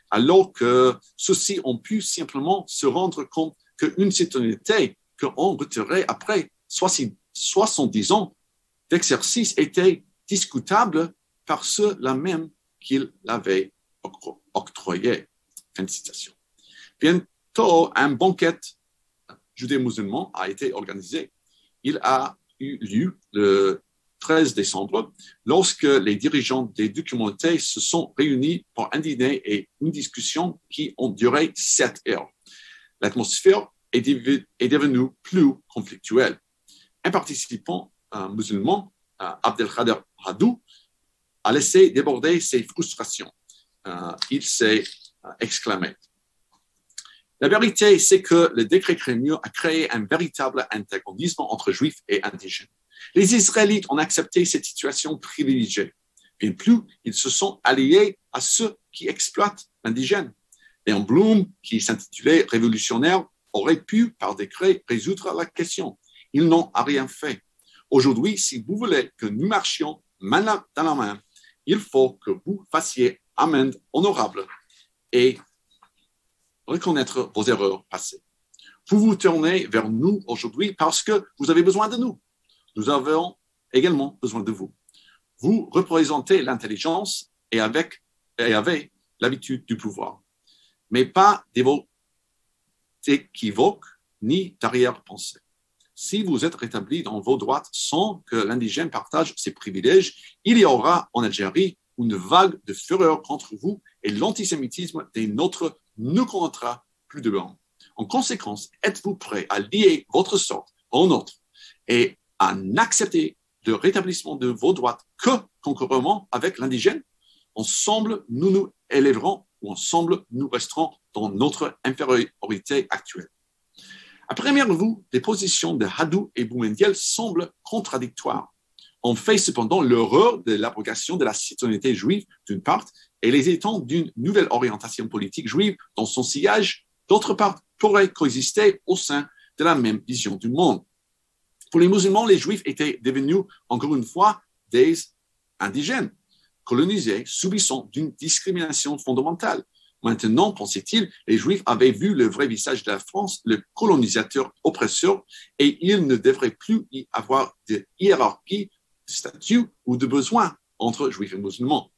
alors que ceux-ci ont pu simplement se rendre compte qu'une citoyenneté qu'on retirait après 70 ans d'exercice était discutable par ceux-là même qu'il l'avait octroyé. » Fin de citation. Bientôt, un banquet judéo-musulman a été organisé. Il a eu lieu le 13 décembre, lorsque les dirigeants des deux communautés se sont réunis pour un dîner et une discussion qui ont duré 7 heures. L'atmosphère est devenue plus conflictuelle. Un participant musulman, Abdelkader Hadou, a laissé déborder ses frustrations. Il s'est exclamé: « La vérité, c'est que le décret Crémieux a créé un véritable antagonisme entre juifs et indigènes. Les Israélites ont accepté cette situation privilégiée. Bien plus, ils se sont alliés à ceux qui exploitent l'indigène. Léon Blum, qui s'intitulait révolutionnaire, aurait pu, par décret, résoudre la question. Ils n'ont rien fait. Aujourd'hui, si vous voulez que nous marchions main dans la main, il faut que vous fassiez amende honorable et reconnaître vos erreurs passées. Vous vous tournez vers nous aujourd'hui parce que vous avez besoin de nous. Nous avons également besoin de vous. Vous représentez l'intelligence et avez l'habitude du pouvoir, mais pas des votes équivoques ni d'arrière-pensée. Si vous êtes rétablis dans vos droits sans que l'indigène partage ses privilèges, il y aura en Algérie une vague de fureur contre vous et l'antisémitisme des nôtres ne connaîtra plus de bornes. En conséquence, êtes-vous prêts à lier votre sort au nôtre et à n'accepter le rétablissement de vos droits que concurremment avec l'indigène? Ensemble, nous nous élèverons ou ensemble, nous resterons dans notre infériorité actuelle. À première vue, les positions de Hadou et Boumendiel semblent contradictoires. On fait cependant l'horreur de l'abrogation de la citoyenneté juive d'une part et les étangs d'une nouvelle orientation politique juive dans son sillage d'autre part pourraient coexister au sein de la même vision du monde. Pour les musulmans, les juifs étaient devenus, encore une fois, des indigènes, colonisés, subissant d'une discrimination fondamentale. Maintenant, pensait-il, les Juifs avaient vu le vrai visage de la France, le colonisateur oppresseur, et il ne devrait plus y avoir de hiérarchie, de statut ou de besoin entre Juifs et musulmans.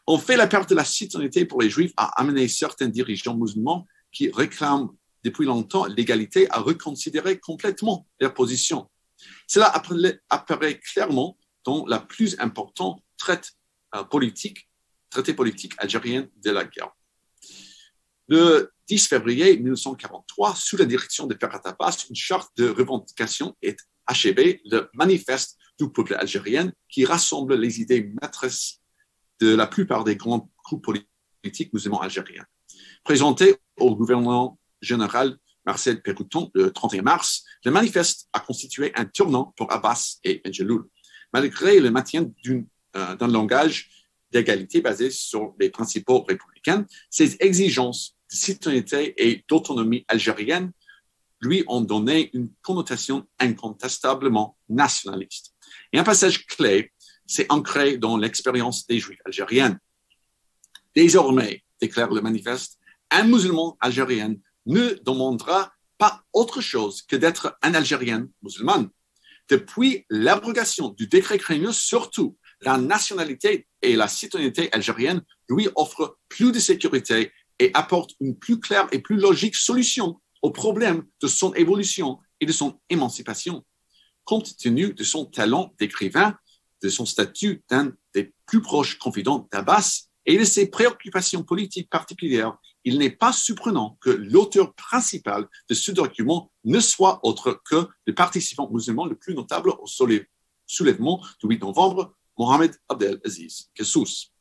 En fait, la perte de la citoyenneté pour les Juifs a amené certains dirigeants musulmans qui réclament depuis longtemps l'égalité à reconsidérer complètement leur position. Cela apparaît clairement dans la plus importante traité politique algérien de la guerre. Le 10 février 1943, sous la direction de Ferhat Abbas, une charte de revendication est achevée, le manifeste du peuple algérien, qui rassemble les idées maîtresses de la plupart des grands groupes politiques musulmans algériens. Présenté au gouvernement général Marcel Pérouton le 31 mars, le manifeste a constitué un tournant pour Abbas et Benjeloul. Malgré le maintien d'un langage d'égalité basé sur les principaux républicains, ses exigences de citoyenneté et d'autonomie algérienne lui ont donné une connotation incontestablement nationaliste. Et un passage clé s'est ancré dans l'expérience des Juifs algériens. Désormais, déclare le manifeste, un musulman algérien ne demandera pas autre chose que d'être un Algérien musulman. Depuis l'abrogation du décret craigneux, surtout, la nationalité et la citoyenneté algérienne lui offrent plus de sécurité et apportent une plus claire et plus logique solution aux problèmes de son évolution et de son émancipation. Compte tenu de son talent d'écrivain, de son statut d'un des plus proches confidents d'Abbas et de ses préoccupations politiques particulières, il n'est pas surprenant que l'auteur principal de ce document ne soit autre que le participant musulman le plus notable au soulèvement du 8 novembre, Mohamed Abdel Aziz Kessous.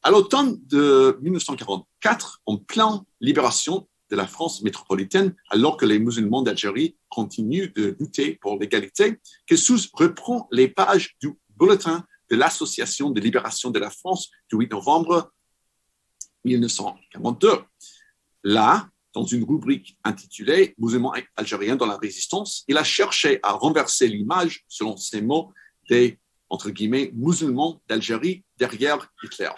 À l'automne de 1944, en pleine libération de la France métropolitaine, alors que les musulmans d'Algérie continuent de lutter pour l'égalité, Kessous reprend les pages du bulletin de l'Association de libération de la France du 8 novembre 1942. Là, dans une rubrique intitulée « Musulmans algériens dans la résistance », il a cherché à renverser l'image, selon ses mots, des, entre guillemets, musulmans d'Algérie derrière Hitler.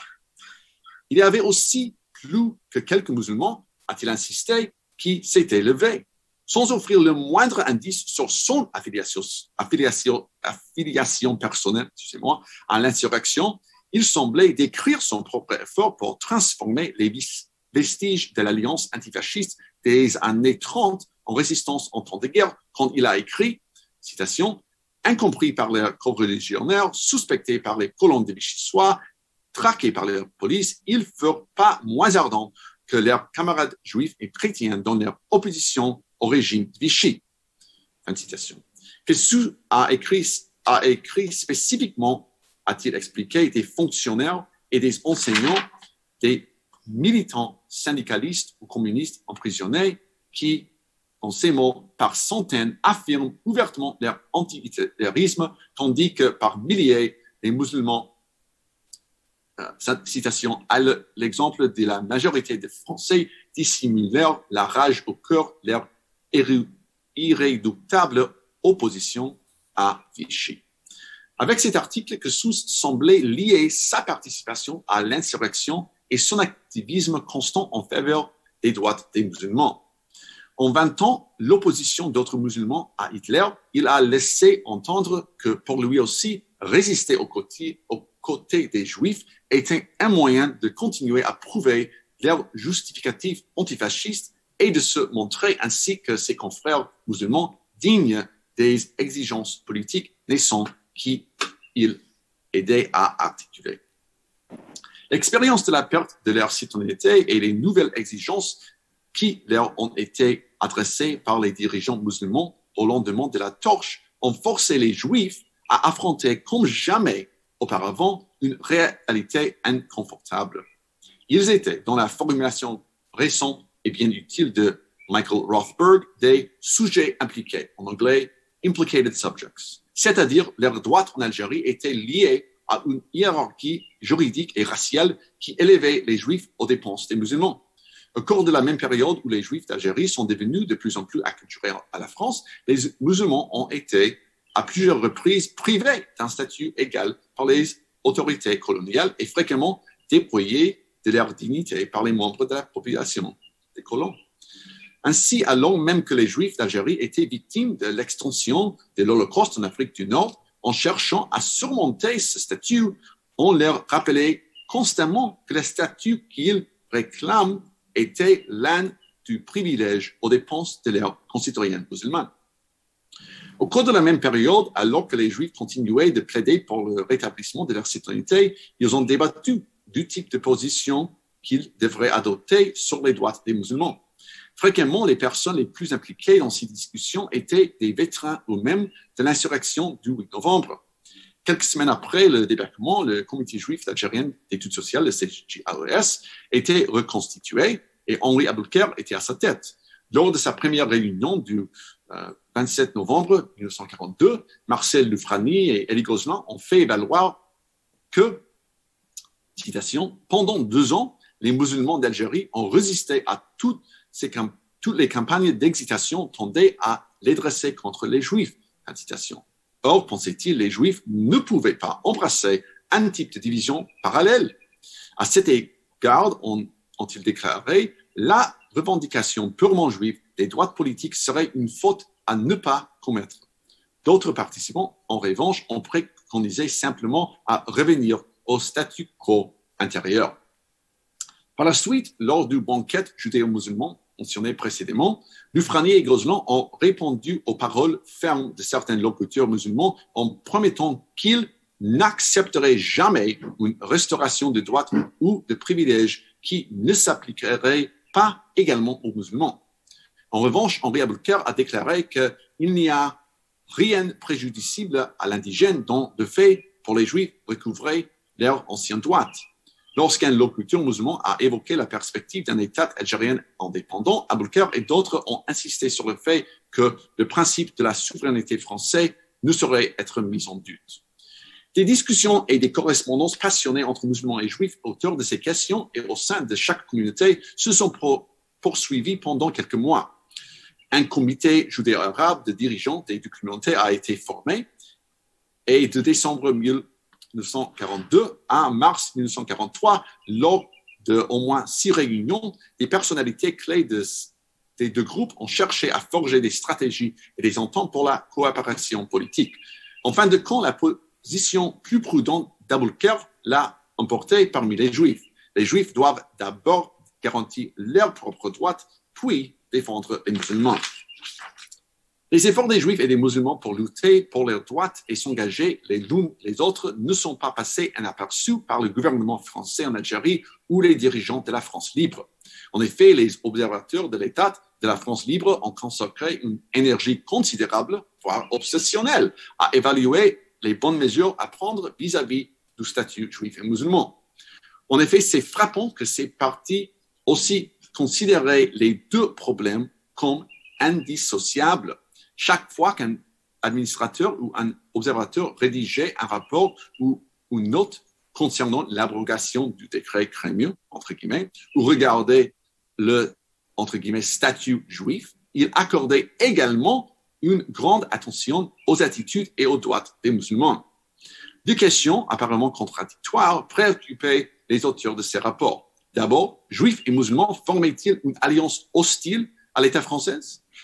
Il y avait aussi plus que quelques musulmans, a-t-il insisté, qui s'étaient levés, sans offrir le moindre indice sur son affiliation personnelle, excusez-moi, à l'insurrection. Il semblait décrire son propre effort pour transformer les vestiges de l'alliance antifasciste des années 30 en résistance en temps de guerre, quand il a écrit, citation, « Incompris par les co-religionnaires, suspectés par les colons de Vichy-Soie, traqués par la police, ils furent pas moins ardents que leurs camarades juifs et chrétiens dans leur opposition au régime de Vichy. » Fin de citation. Kessous a écrit spécifiquement, a-t-il expliqué, des fonctionnaires et des enseignants, des militants syndicalistes ou communistes emprisonnés qui, en ces mots, par centaines, affirment ouvertement leur anti-hitlérisme, tandis que par milliers, les musulmans, citation, à l'exemple de la majorité des Français, dissimulèrent la rage au cœur, leur irréductable opposition à Vichy. Avec cet article, Kessous semblait lier sa participation à l'insurrection et son activisme constant en faveur des droits des musulmans. En 20 ans, l'opposition d'autres musulmans à Hitler, il a laissé entendre que pour lui aussi, résister aux côtés des Juifs était un moyen de continuer à prouver leur justificatif antifasciste et de se montrer ainsi que ses confrères musulmans dignes des exigences politiques naissantes qu'il aidait à articuler. L'expérience de la perte de leur citoyenneté et les nouvelles exigences qui leur ont été adressées par les dirigeants musulmans au lendemain de la torche ont forcé les Juifs à affronter comme jamais auparavant une réalité inconfortable. Ils étaient, dans la formulation récente et bien utile de Michael Rothberg, des sujets impliqués, en anglais « implicated subjects », c'est-à-dire leurs droits en Algérie étaient liés à une hiérarchie juridique et raciale qui élevait les Juifs aux dépenses des musulmans. Au cours de la même période où les Juifs d'Algérie sont devenus de plus en plus acculturés à la France, les musulmans ont été à plusieurs reprises privés d'un statut égal par les autorités coloniales et fréquemment dépouillés de leur dignité par les membres de la population des colons. Ainsi, alors même que les Juifs d'Algérie étaient victimes de l'extension de l'Holocauste en Afrique du Nord, en cherchant à surmonter ce statut, on leur rappelait constamment que le statut qu'ils réclament était l'un du privilège aux dépenses de leurs concitoyens musulmans. Au cours de la même période, alors que les Juifs continuaient de plaider pour le rétablissement de leur citoyenneté, ils ont débattu du type de position qu'ils devraient adopter sur les droits des musulmans. Fréquemment, les personnes les plus impliquées dans ces discussions étaient des vétérans eux-mêmes de l'insurrection du 8 novembre. Quelques semaines après le débarquement, le comité juif algérien d'études sociales, le CJAES, était reconstitué et Henri Aboulker était à sa tête. Lors de sa première réunion du 27 novembre 1942, Marcel Lufrani et Élie Gozlan ont fait valoir que, citation, « Pendant 2 ans, les musulmans d'Algérie ont résisté à toutes les campagnes d'excitation tendaient à les dresser contre les Juifs. » Citation. Or, pensait-il, les Juifs ne pouvaient pas embrasser un type de division parallèle. À cet égard, ont-ils déclaré, la revendication purement juive des droits politiques serait une faute à ne pas commettre. D'autres participants, en revanche, ont préconisé simplement à revenir au statu quo intérieur. Par la suite, lors du banquet judéo-musulman mentionné précédemment, Lufrani et Gozlan ont répondu aux paroles fermes de certains locuteurs musulmans en promettant qu'ils n'accepteraient jamais une restauration de droits ou de privilèges qui ne s'appliquerait pas également aux musulmans. En revanche, Henri Aboulker a déclaré qu'il n'y a rien préjudiciable à l'indigène dans le fait pour les Juifs recouvrer leurs anciennes droits. Lorsqu'un locuteur musulman a évoqué la perspective d'un État algérien indépendant, Aboulker et d'autres ont insisté sur le fait que le principe de la souveraineté française ne saurait être mis en doute. Des discussions et des correspondances passionnées entre musulmans et juifs autour de ces questions et au sein de chaque communauté se sont poursuivies pendant quelques mois. Un comité judéo-arabe de dirigeants et de communautés a été formé et de décembre 1942 à mars 1943, lors de au moins 6 réunions, des personnalités clés des 2 groupes ont cherché à forger des stratégies et des ententes pour la coopération politique. En fin de compte, la position plus prudente d'Aboulker l'a emporté parmi les Juifs. Les Juifs doivent d'abord garantir leurs propres droits, puis défendre les musulmans. Les efforts des Juifs et des musulmans pour lutter pour leurs droits et s'engager les l'un les autres ne sont pas passés inaperçus par le gouvernement français en Algérie ou les dirigeants de la France libre. En effet, les observateurs de l'État de la France libre ont consacré une énergie considérable, voire obsessionnelle, à évaluer les bonnes mesures à prendre vis-à-vis du statut juif et musulman. En effet, c'est frappant que ces partis aussi considéraient les 2 problèmes comme indissociables. Chaque fois qu'un administrateur ou un observateur rédigeait un rapport ou une note concernant l'abrogation du décret Crémieux, entre guillemets, ou regardait le, entre guillemets, statut juif, il accordait également une grande attention aux attitudes et aux droits des musulmans. 2 questions apparemment contradictoires préoccupaient les auteurs de ces rapports. D'abord, juifs et musulmans formaient-ils une alliance hostile à l'État français?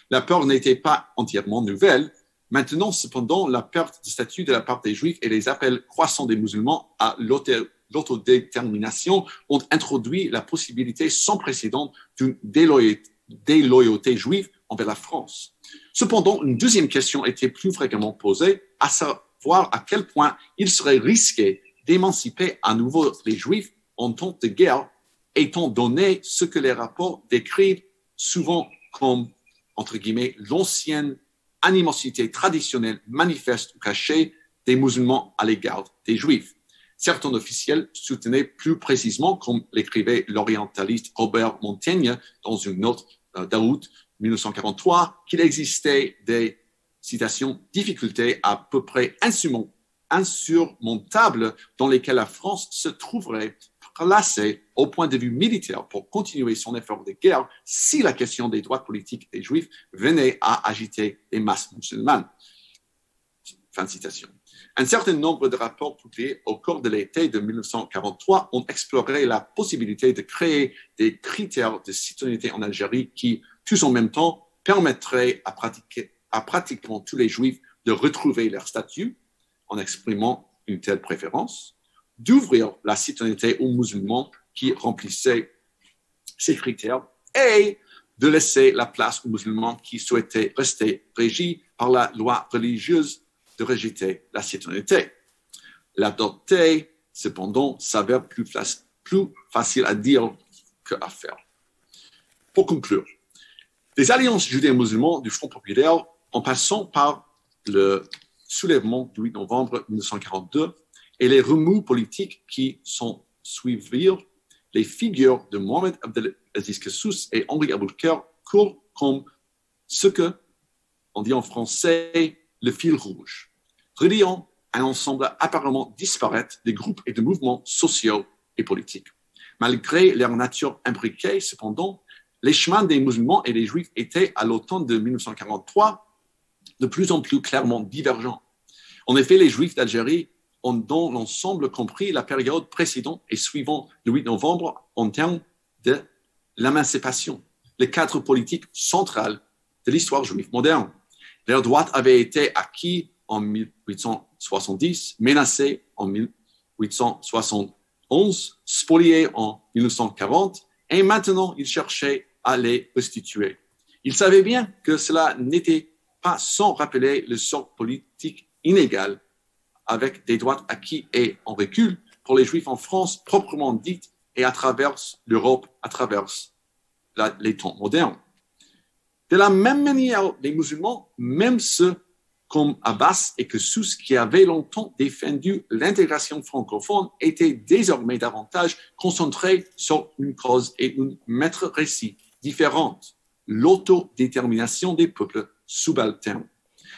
La peur n'était pas entièrement nouvelle. Maintenant, cependant, la perte de statut de la part des Juifs et les appels croissants des musulmans à l'autodétermination ont introduit la possibilité sans précédent d'une déloyauté juive envers la France. Cependant, une deuxième question était plus fréquemment posée, à savoir à quel point il serait risqué d'émanciper à nouveau les Juifs en temps de guerre, étant donné ce que les rapports décrivent souvent comme, entre guillemets, l'ancienne animosité traditionnelle manifeste ou cachée des musulmans à l'égard des Juifs. Certains officiels soutenaient plus précisément, comme l'écrivait l'orientaliste Robert Montaigne dans une note d'août 1943, qu'il existait des, citations, difficultés à peu près insurmontables dans lesquelles la France se trouverait placée au point de vue militaire pour continuer son effort de guerre si la question des droits politiques des Juifs venait à agiter les masses musulmanes. Fin de citation. Un certain nombre de rapports publiés au cours de l'été de 1943 ont exploré la possibilité de créer des critères de citoyenneté en Algérie qui, tous en même temps, permettraient à pratiquement tous les Juifs de retrouver leur statut en exprimant une telle préférence, d'ouvrir la citoyenneté aux musulmans qui remplissaient ces critères et de laisser la place aux musulmans qui souhaitaient rester régis par la loi religieuse de rejeter la citoyenneté. L'adopter, cependant, s'avère plus facile à dire qu'à faire. Pour conclure, les alliances judéo-musulmanes du Front populaire, en passant par le soulèvement du 8 novembre 1942 et les remous politiques qui sont suivirent, les figures de Mohamed Abdelaziz Kessous et Henri Aboulker comme ce que on dit en français le fil rouge, reliant un ensemble apparemment disparate de groupes et de mouvements sociaux et politiques. Malgré leur nature imbriquée, cependant, les chemins des musulmans et des juifs étaient, à l'automne de 1943, de plus en plus clairement divergents. En effet, les juifs d'Algérie ont dans l'ensemble compris la période précédente et suivant le 8 novembre en termes de l'émancipation, le cadre politique central de l'histoire juive moderne. Leur droite avait été acquis en 1870, menacé en 1871, spolié en 1940, et maintenant ils cherchaient à les restituer. Ils savaient bien que cela n'était pas sans rappeler le sort politique inégal avec des droites acquis et en recul pour les Juifs en France proprement dite et à travers l'Europe, à travers les temps modernes. De la même manière, les musulmans, même ceux comme Abbas et Kessous qui avaient longtemps défendu l'intégration francophone, étaient désormais davantage concentrés sur une cause et une maître-récit différente, l'autodétermination des peuples subalternes.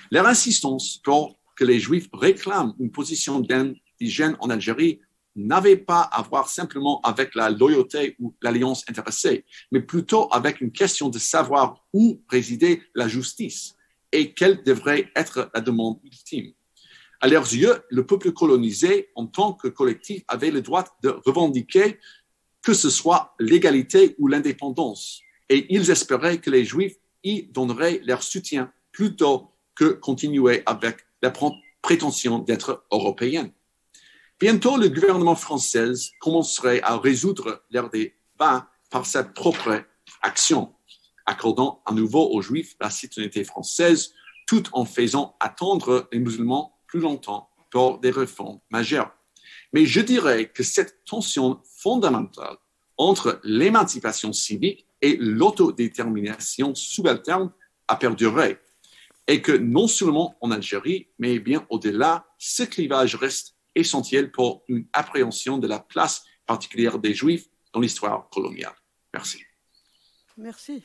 Leur insistance pour que les Juifs réclament une position d'indigène en Algérie n'avait pas à voir simplement avec la loyauté ou l'alliance intéressée, mais plutôt avec une question de savoir où résidait la justice et quelle devrait être la demande ultime. À leurs yeux, le peuple colonisé, en tant que collectif, avait le droit de revendiquer que ce soit l'égalité ou l'indépendance, et ils espéraient que les Juifs y donneraient leur soutien plutôt que continuer avec la prétention d'être européens. Bientôt, le gouvernement français commencerait à résoudre leurs débats par sa propre action, accordant à nouveau aux Juifs la citoyenneté française, tout en faisant attendre les musulmans plus longtemps pour des réformes majeures. Mais je dirais que cette tension fondamentale entre l'émancipation civique et l'autodétermination subalterne a perduré, et que non seulement en Algérie, mais bien au-delà, ce clivage reste essentiel pour une appréhension de la place particulière des Juifs dans l'histoire coloniale. Merci. Merci.